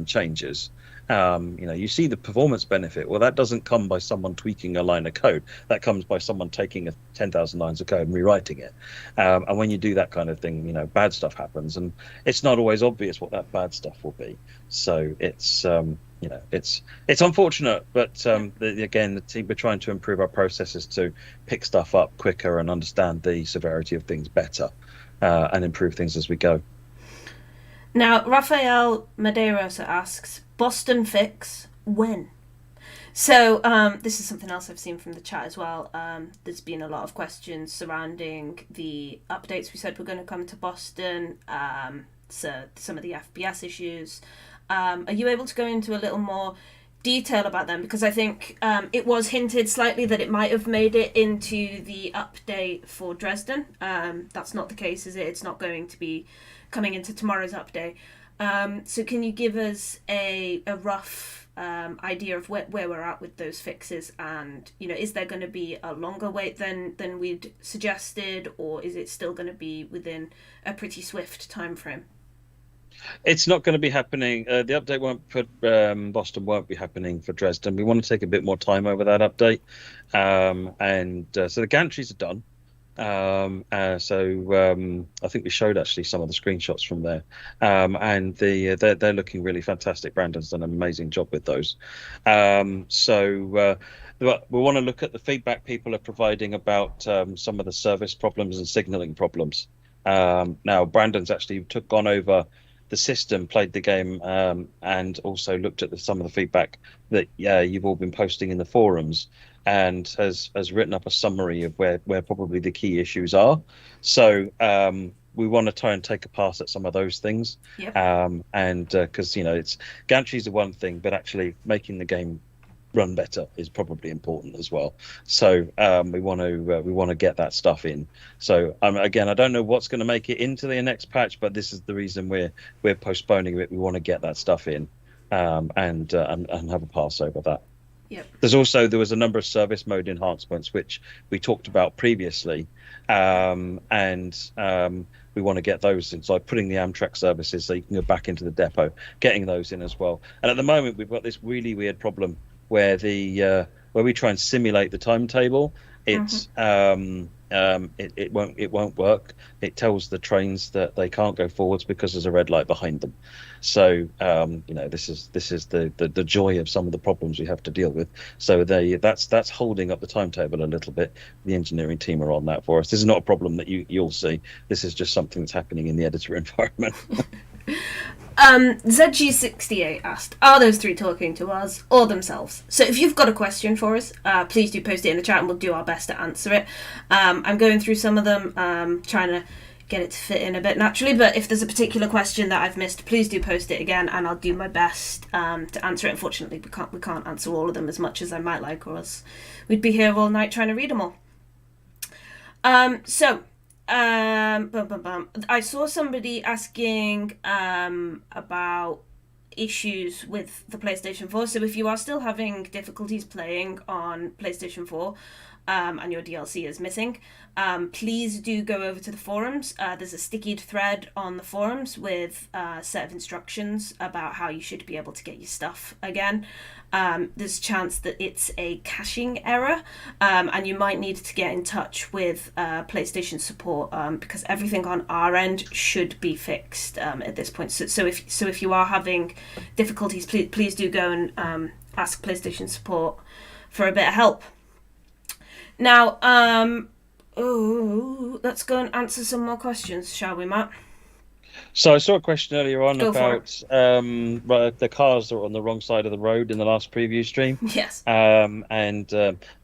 changes. You see the performance benefit. Well, that doesn't come by someone tweaking a line of code. That comes by someone taking 10,000 lines of code and rewriting it. And when you do that kind of thing, bad stuff happens, and it's not always obvious what that bad stuff will be. So it's it's unfortunate, but again, the team, we're trying to improve our processes to pick stuff up quicker and understand the severity of things better, and improve things as we go. Now, Rafael Medeiros asks, Boston fix, when? So this is something else I've seen from the chat as well. There's been a lot of questions surrounding the updates we said were going to come to Boston, so some of the FPS issues. Are you able to go into a little more detail about them? Because I think it was hinted slightly that it might have made it into the update for Dresden. That's not the case, is it? It's not going to be coming into tomorrow's update. So can you give us a rough idea of where we're at with those fixes, and is there going to be a longer wait than we'd suggested, or is it still going to be within a pretty swift time frame? It's not going to be happening. The update Boston won't be happening for Dresden. We want to take a bit more time over that update, so the gantries are done. I think we showed actually some of the screenshots from there, and they're looking really fantastic. Brandon's done an amazing job with those. We want to look at the feedback people are providing about some of the service problems and signaling problems. Now Brandon's actually gone over the system, played the game, and also looked at some of the feedback that you've all been posting in the forums, and has written up a summary of where probably the key issues are. So we want to try and take a pass at some of those things. Yep. Because it's gantries are one thing, but actually making the game run better is probably important as well. So we want to get that stuff in. So again, I don't know what's going to make it into the next patch, but this is the reason we're postponing it. We want to get that stuff in, and have a pass over that. Yep. There was a number of service mode enhancements which we talked about previously, and we want to get those in. So like putting the Amtrak services so you can go back into the depot, getting those in as well. And at the moment we've got this really weird problem where where we try and simulate the timetable, it won't work. It tells the trains that they can't go forwards because there's a red light behind them. So this is the joy of some of the problems we have to deal with. So that's holding up the timetable a little bit. The engineering team are on that for us. This is not a problem that you'll see. This is just something that's happening in the editor environment. ZG68 asked, are those three talking to us or themselves? So if you've got a question for us, please do post it in the chat and we'll do our best to answer it. I'm going through some of them, trying to get it to fit in a bit naturally, but if there's a particular question that I've missed, please do post it again and I'll do my best to answer it. Unfortunately, we can't answer all of them as much as I might like, or else we'd be here all night trying to read them all. I saw somebody asking about issues with the PlayStation 4. So if you are still having difficulties playing on PlayStation 4 and your DLC is missing, please do go over to the forums. There's a stickied thread on the forums with a set of instructions about how you should be able to get your stuff again. There's a chance that it's a caching error, and you might need to get in touch with PlayStation support, because everything on our end should be fixed at this point. So if you are having difficulties, please do go and ask PlayStation support for a bit of help. Now, let's go and answer some more questions, shall we, Matt? So I saw a question earlier on about the cars that were on the wrong side of the road in the last preview stream. Yes. And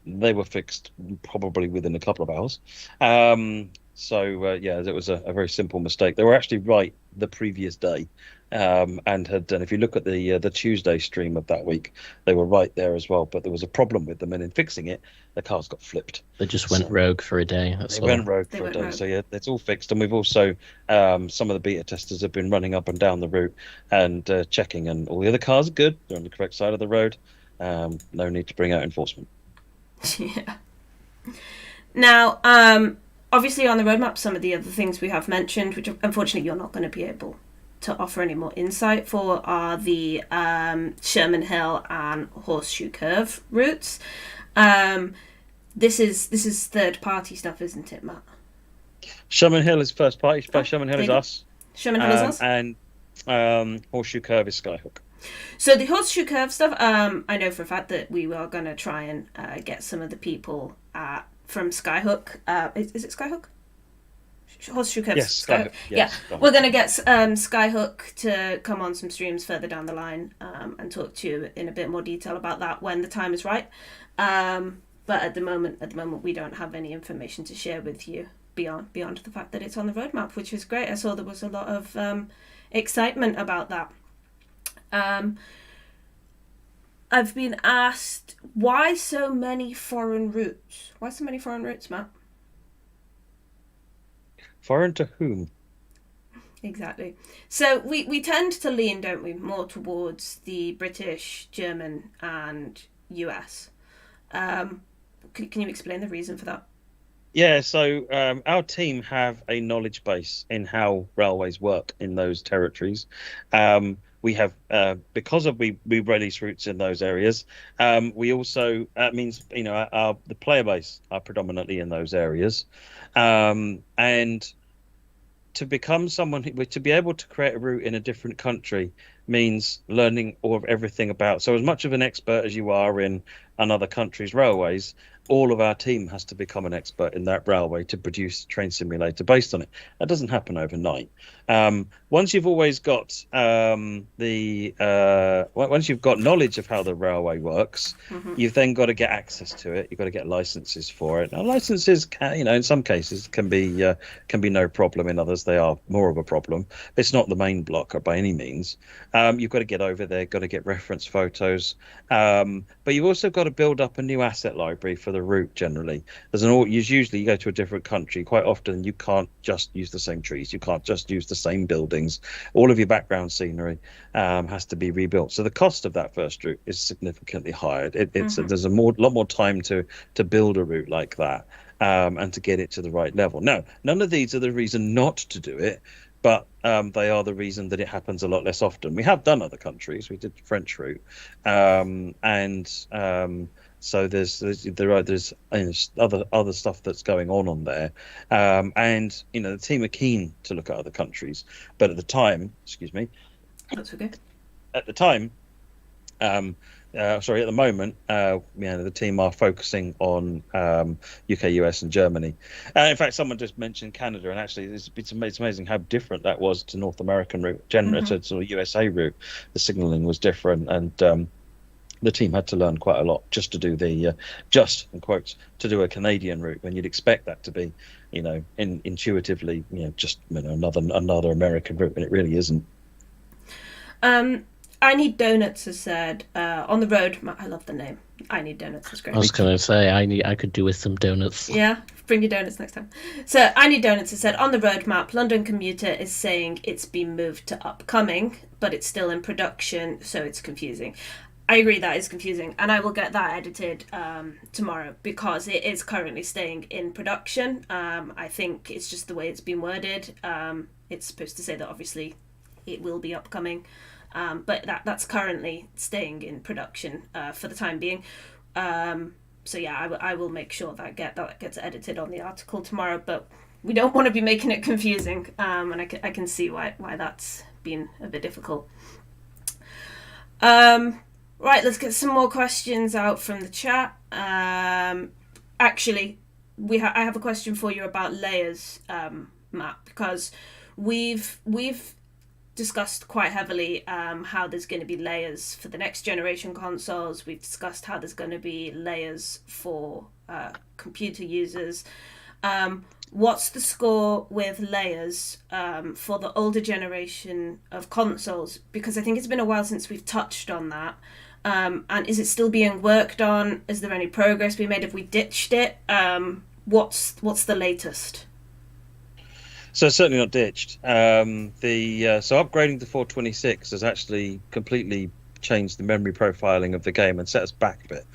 they were fixed probably within a couple of hours. It was a very simple mistake. They were actually right the previous day. And if you look at the Tuesday stream of that week, they were right there as well. But there was a problem with them, and in fixing it, the cars got flipped. They just went rogue for a day. Went rogue for a day. So yeah, it's all fixed. And we've also some of the beta testers have been running up and down the route and checking, and all the other cars are good. They're on the correct side of the road. No need to bring out enforcement. Yeah. Now, obviously on the roadmap, some of the other things we have mentioned, which unfortunately you're not going to be able to offer any more insight for, are the Sherman Hill and Horseshoe Curve routes. This is third party stuff, isn't it, Matt? Sherman Hill is first party. Sherman Hill is us. Sherman Hill is us. And Horseshoe Curve is Skyhook. So the Horseshoe Curve stuff, I know for a fact that we are going to try and get some of the people from Skyhook. Is it Skyhook? Horseshoe Curve. Yes, Skyhook. Yes, yeah, we're going to get Skyhook to come on some streams further down the line and talk to you in a bit more detail about that when the time is right. But at the moment, we don't have any information to share with you beyond the fact that it's on the roadmap, which is great. I saw there was a lot of excitement about that. I've been asked, why so many foreign routes? Why so many foreign routes, Matt? Foreign to whom? Exactly. So we tend to lean, don't we, more towards the British, German, and US. Can you explain the reason for that? Yeah, so our team have a knowledge base in how railways work in those territories. We have, because we release routes in those areas, we also, means, the player base are predominantly in those areas. And to become someone, to be able to create a route in a different country means learning all of everything about. So as much of an expert as you are in another country's railways, all of our team has to become an expert in that railway to produce a train simulator based on it. That doesn't happen overnight. Once you've always got once you've got knowledge of how the railway works, you've then got to get access to it. You've got to get licenses for it. Now, licenses can, in some cases can be no problem. In others, they are more of a problem. It's not the main blocker by any means. You've got to get over there, got to get reference photos, but you've also got to build up a new asset library for the route. Generally, usually you go to a different country. Quite often, you can't just use the same trees. You can't just use the same buildings. All of your background scenery has to be rebuilt. So the cost of that first route is significantly higher. There's a lot more time to build a route like that and to get it to the right level. No, none of these are the reason not to do it, but they are the reason that it happens a lot less often. We have done other countries. We did the French route, so there's other stuff that's going on there, and the team are keen to look at other countries, but at the time, that's okay. At the time, sorry, at the moment, the team are focusing on UK, US, and Germany. In fact, someone just mentioned Canada, and actually, it's amazing how different that was to North American route, to sort of USA route. The signalling was different, and the team had to learn quite a lot just to do in quotes, to do a Canadian route, when you'd expect that to be, intuitively, just another American route, and it really isn't. I Need Donuts has said, on the road, I love the name. I Need Donuts is great. I was going to say, I could do with some donuts. Yeah, bring your donuts next time. So, I Need Donuts has said, on the roadmap, London Commuter is saying it's been moved to upcoming, but it's still in production, so it's confusing. I agree, that is confusing, and I will get that edited tomorrow, because it is currently staying in production. I think it's just the way it's been worded. It's supposed to say that obviously it will be upcoming. But that's currently staying in production for the time being. So yeah, I will make sure that gets edited on the article tomorrow. But we don't want to be making it confusing, and I can see why that's been a bit difficult. Right, let's get some more questions out from the chat. Actually, I have a question for you about layers, Matt, because we've discussed quite heavily how there's going to be layers for the next generation consoles. We've discussed how there's going to be layers for computer users. What's the score with layers for the older generation of consoles? Because I think it's been a while since we've touched on that. And is it still being worked on? Is there any progress being made? Have we ditched it? What's the latest? So certainly not ditched. So upgrading to 426 has actually completely changed the memory profiling of the game and set us back a bit.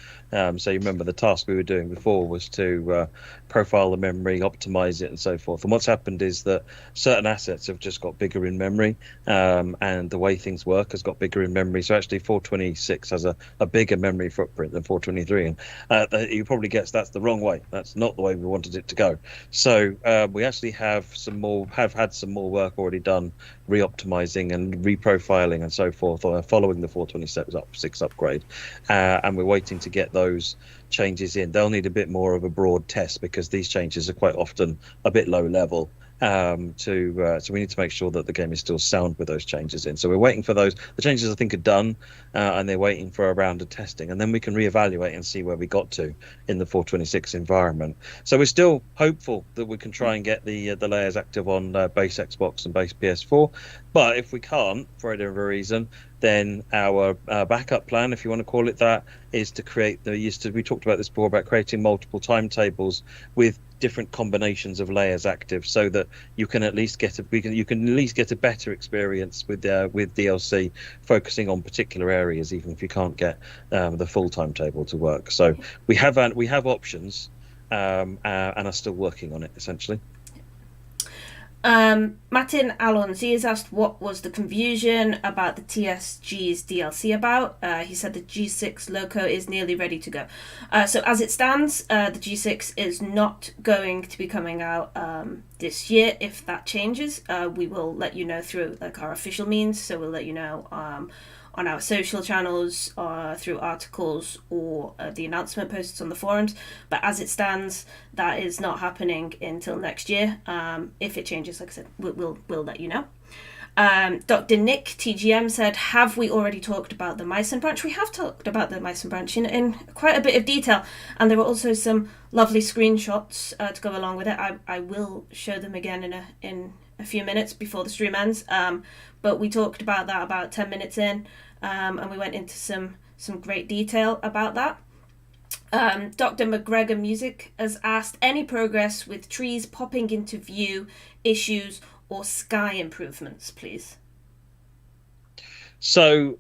So you remember the task we were doing before was to profile the memory, optimize it, and so forth. And what's happened is that certain assets have just got bigger in memory, and the way things work has got bigger in memory. So actually 426 has a bigger memory footprint than 423. And you probably guessed that's the wrong way. That's not the way we wanted it to go. So we actually have had some more work already done, re-optimizing and reprofiling and so forth, following the 426 upgrade. And we're waiting to get those changes in. They'll need a bit more of a broad test, because these changes are quite often a bit low level. So we need to make sure that the game is still sound with those changes in. So we're waiting for those. The changes I think are done, and they're waiting for a round of testing, and then we can reevaluate and see where we got to in the 426 environment. So we're still hopeful that we can try and get the layers active on base Xbox and base PS4. But if we can't, for whatever reason, then our backup plan, if you want to call it that, is to create we talked about this before, about creating multiple timetables with different combinations of layers active, so that you can at least get a better experience with DLC, focusing on particular areas, even if you can't get the full timetable to work. So we have options, and are still working on it, essentially. Martin Alonzi has asked what was the confusion about the TSG's DLC about. He said the G6 loco is nearly ready to go. So as it stands, the G6 is not going to be coming out this year. If that changes, we will let you know through our official means. So we'll let you know on our social channels, through articles, or the announcement posts on the forums. But as it stands, that is not happening until next year. If it changes, like I said, we'll let you know. Dr. Nick TGM said, have we already talked about the Meissen branch? We have talked about the Meissen branch in quite a bit of detail, and there were also some lovely screenshots to go along with it. I will show them again in a few minutes before the stream ends, but we talked about that about 10 minutes in, and we went into some great detail about that. Dr. McGregor Music has asked, any progress with trees popping into view, issues, or sky improvements, please? So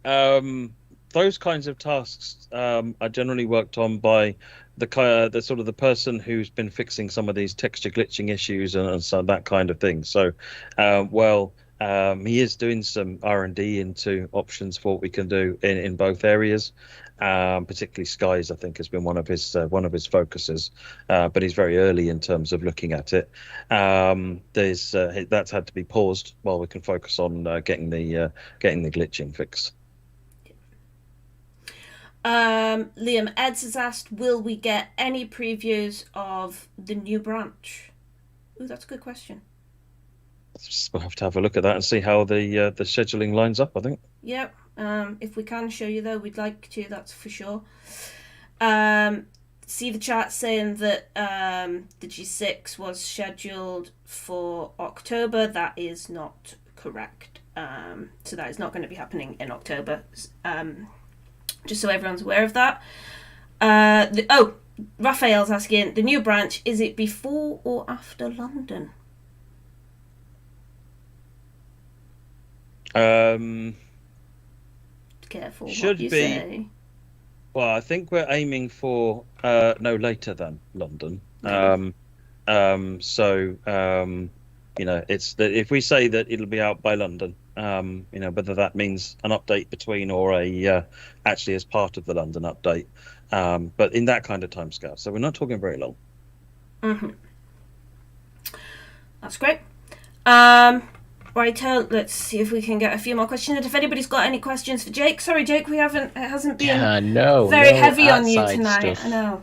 those kinds of tasks are generally worked on by the sort of the person who's been fixing some of these texture glitching issues and so that kind of thing. So he is doing some R&D into options for what we can do in both areas. Particularly skies, I think, has been one of his focuses, but he's very early in terms of looking at it. That's had to be paused while we can focus on getting the glitching fixed. Liam Eds has asked, will we get any previews of the new branch? Ooh, that's a good question. We'll have to have a look at that and see how the scheduling lines up, I think. Yep. If we can show you, though, we'd like to, that's for sure. See the chat saying that the G6 was scheduled for October. That is not correct. So that is not going to be happening in October. Just so everyone's aware of that. Raphael's asking, the new branch, is it before or after London? Careful should what you be. say. Well, I think we're aiming for no later than London. It's that if we say that it'll be out by London, whether that means an update between or actually as part of the London update, but in that kind of timescale. So we're not talking very long. Mm-hmm. That's great. Right, let's see if we can get a few more questions. And if anybody's got any questions for Jake, sorry, Jake, it hasn't been very heavy on you tonight. Stuff. I know.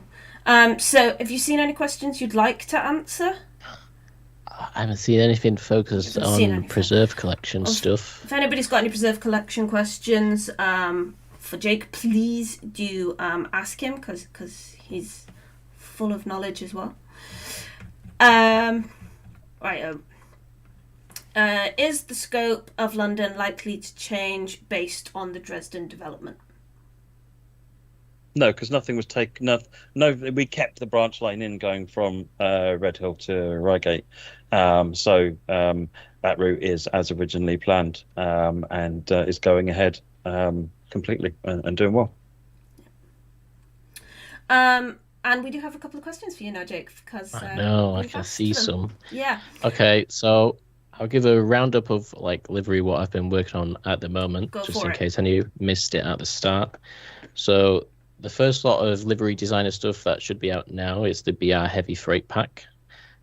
So, have you seen any questions you'd like to answer? I haven't seen anything focused on preserve collection stuff. If anybody's got any preserve collection questions for Jake, please do ask him because he's full of knowledge as well. Is the scope of London likely to change based on the Dresden development? No, because nothing was taken. No, we kept the branch line in going from Red Hill to Reigate. So that route is as originally planned and is going ahead completely and doing well. And we do have a couple of questions for you now, Jake, because I know I can see some. Yeah. Okay, so I'll give a roundup of livery what I've been working on at the moment, case any missed it at the start. So the first lot of livery designer stuff that should be out now is the BR Heavy Freight Pack.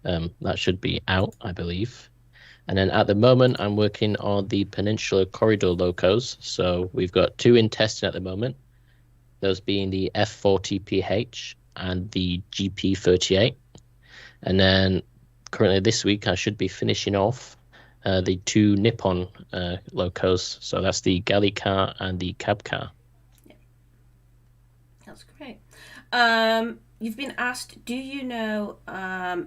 That should be out, I believe. And then at the moment, I'm working on the Peninsula Corridor locos. So we've got 2 in testing at the moment, those being the F40PH and the GP38. And then currently this week, I should be finishing off the 2 Nippon locos. So that's the galley car and the cab car. Yeah. That's great. You've been asked, do you know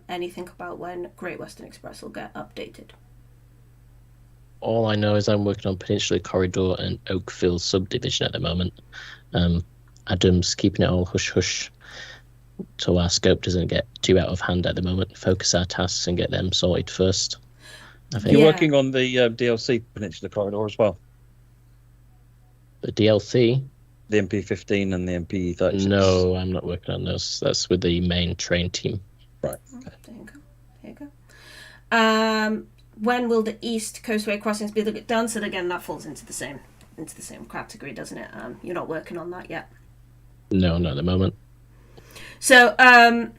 anything about when Great Western Express will get updated? All I know is I'm working on Peninsula Corridor and Oakville subdivision at the moment. Adam's keeping it all hush-hush so our scope doesn't get too out of hand at the moment. Focus our tasks and get them sorted first. I think. You're working on the DLC Peninsula Corridor as well? The DLC? The MP15 and the MP36? No, I'm not working on those. That's with the main train team. Right. Okay. There you go. When will the East Coastway crossings be done? So again, that falls into the same category, doesn't it? You're not working on that yet. No, not at the moment. So I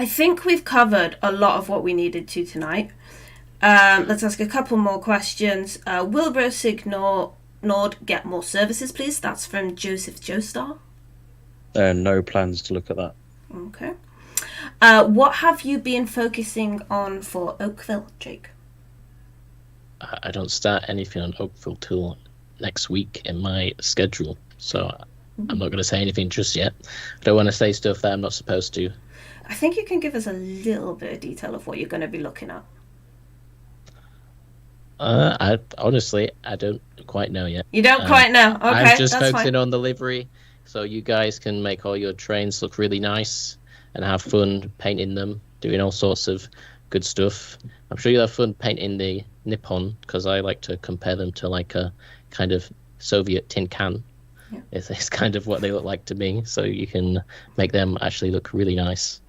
think we've covered a lot of what we needed to tonight. Let's ask a couple more questions. Will Signor Nord get more services, please? That's from Joseph Joestar. There are no plans to look at that. Okay. What have you been focusing on for Oakville, Jake? I don't start anything on Oakville till next week in my schedule, so I'm not going to say anything just yet. I don't want to say stuff that I'm not supposed to. I think you can give us a little bit of detail of what you're going to be looking at. I don't quite know yet. You don't quite know? Okay, I'm just focusing fine. on the livery, so you guys can make all your trains look really nice and have fun painting them, doing all sorts of good stuff. I'm sure you'll have fun painting the Nippon, because I like to compare them to like a kind of Soviet tin can. Yeah. It's kind of what they look like to me, so you can make them actually look really nice.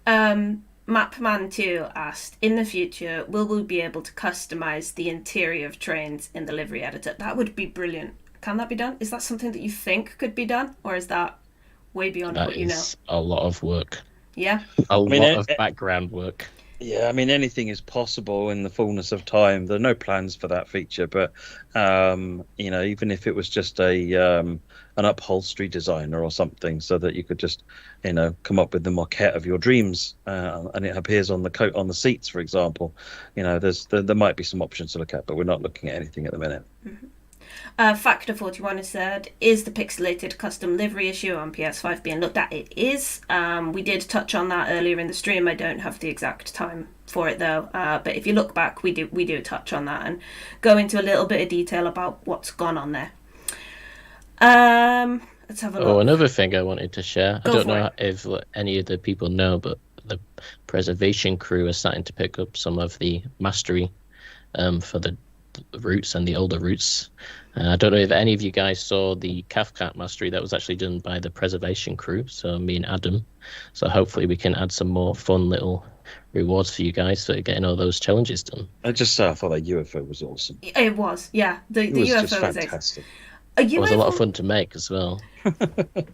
Mapman2 asked, in the future, will we be able to customize the interior of trains in the livery editor? That would be brilliant. Can that be done? Is that something that you think could be done, or is that way beyond what you know? That is a lot of work. Yeah? A lot of background work. Yeah, I mean, anything is possible in the fullness of time. There are no plans for that feature, but even if it was just an upholstery designer or something, so that you could just, come up with the moquette of your dreams, and it appears on the coat on the seats, for example. There might be some options to look at, but we're not looking at anything at the minute. Mm-hmm. Factor 41 has said, is the pixelated custom livery issue on PS5 being looked at? It is. We did touch on that earlier in the stream. I don't have the exact time for it though. But if you look back, we do touch on that and go into a little bit of detail about what's gone on there. Let's have a look. Oh, another thing I wanted to share. I don't know it. if any of the people know, but the preservation crew are starting to pick up some of the mastery for the routes and the older routes. I don't know if any of you guys saw the Cathcart mastery that was actually done by the preservation crew, so me and Adam. So hopefully we can add some more fun little rewards for you guys for getting all those challenges done. I thought that UFO was awesome. It was, yeah. The was UFO just was fantastic. It was a lot of fun to make as well.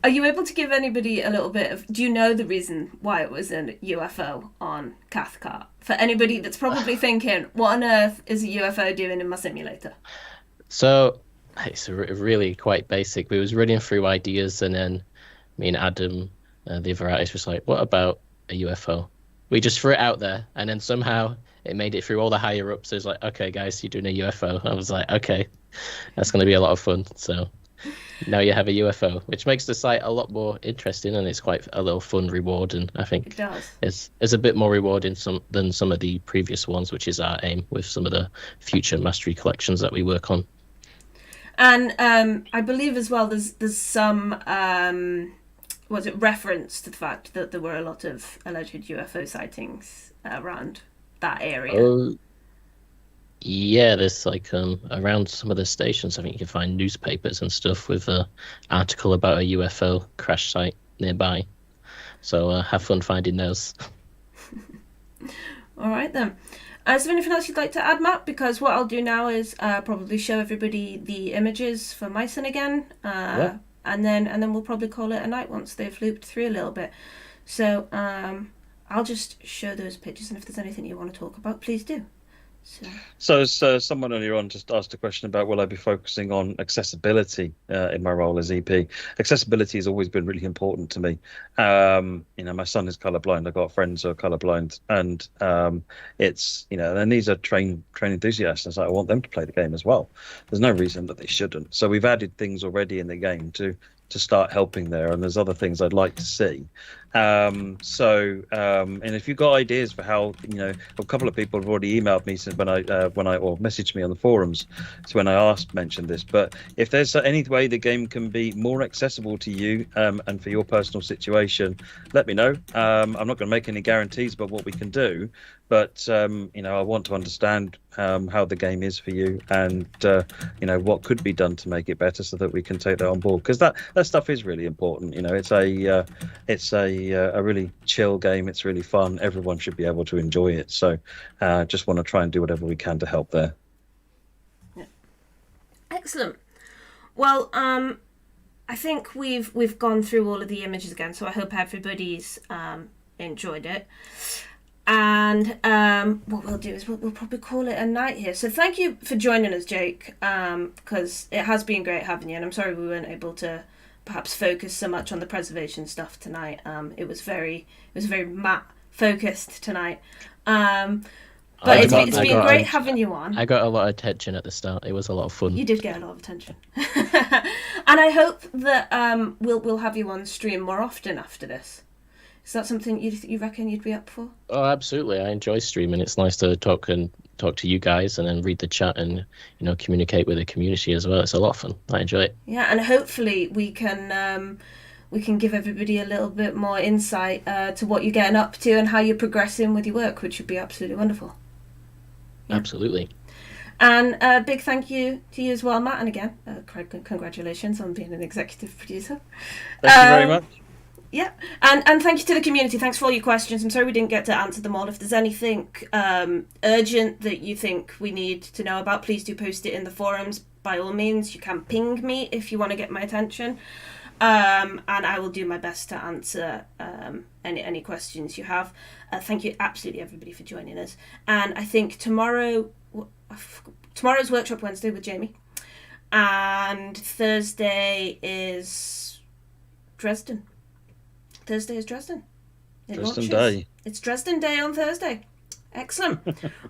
Are you able to give anybody a little bit of... Do you know the reason why it was a UFO on Cathcart? For anybody that's probably thinking, what on earth is a UFO doing in my simulator? So, it's really quite basic. We was running through ideas, and then me and Adam, the other artist, was like, what about a UFO? We just threw it out there, and then somehow it made it through all the higher ups. So it was like, okay, guys, you're doing a UFO. I was like, okay, that's going to be a lot of fun. So now you have a UFO, which makes the site a lot more interesting, and it's quite a little fun reward. And I think it does. It's a bit more rewarding than some of the previous ones, which is our aim with some of the future mastery collections that we work on. And I believe as well there's some reference to the fact that there were a lot of alleged UFO sightings around that area. Yeah, there's like around some of the stations, I think you can find newspapers and stuff with an article about a UFO crash site nearby. So have fun finding those. All right then. Is there anything else you'd like to add, Matt? Because what I'll do now is probably show everybody the images for Myson again, Yeah. and then we'll probably call it a night once they've looped through a little bit. So I'll just show those pictures, and if there's anything you want to talk about, please do. So someone earlier on just asked a question about will I be focusing on accessibility in my role as EP. Accessibility has always been really important to me. My son is colorblind. I've got friends who are colorblind, and it's and these are train enthusiasts. And so I want them to play the game as well. There's no reason that they shouldn't. So we've added things already in the game to start helping there, and there's other things I'd like to see. And if you've got ideas for how, a couple of people have already emailed me since when I or messaged me on the forums, so when I mentioned this. But if there's any way the game can be more accessible to you and for your personal situation, let me know. I'm not going to make any guarantees about what we can do, but I want to understand how the game is for you, and what could be done to make it better, so that we can take that on board, because that stuff is really important. It's a really chill game. It's really fun. Everyone should be able to enjoy it. So just want to try and do whatever we can to help there. Yeah. Excellent. Well, I think we've gone through all of the images again, so I hope everybody's enjoyed it. And what we'll do is we'll probably call it a night here. So thank you for joining us, Jake, because it has been great having you, and I'm sorry we weren't able to perhaps focus so much on the preservation stuff tonight. It was very Matt focused tonight. But it's been great having you on. I got a lot of attention at the start. It was a lot of fun. You did get a lot of attention. And I hope that we'll have you on stream more often after this. Is that something you reckon you'd be up for? Oh, absolutely. I enjoy streaming. It's nice to talk to you guys and then read the chat and communicate with the community as well. It's a lot of fun. I enjoy it. Yeah, and hopefully we can give everybody a little bit more insight to what you're getting up to and how you're progressing with your work, which would be absolutely wonderful. Yeah. Absolutely. And a big thank you to you as well, Matt. And again, Craig, congratulations on being an executive producer. Thank you very much. Yeah, and thank you to the community. Thanks for all your questions. I'm sorry we didn't get to answer them all. If there's anything urgent that you think we need to know about, please do post it in the forums. By all means, you can ping me if you want to get my attention. And I will do my best to answer any questions you have. Thank you, absolutely, everybody, for joining us. And I think tomorrow's Workshop Wednesday with Jamie. And Thursday is Dresden. Thursday is Dresden. Dresden Day. It's Dresden Day on Thursday. Excellent.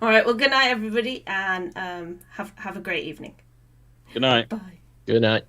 All right, well, good night, everybody, and have a great evening. Good night. Bye. Good night.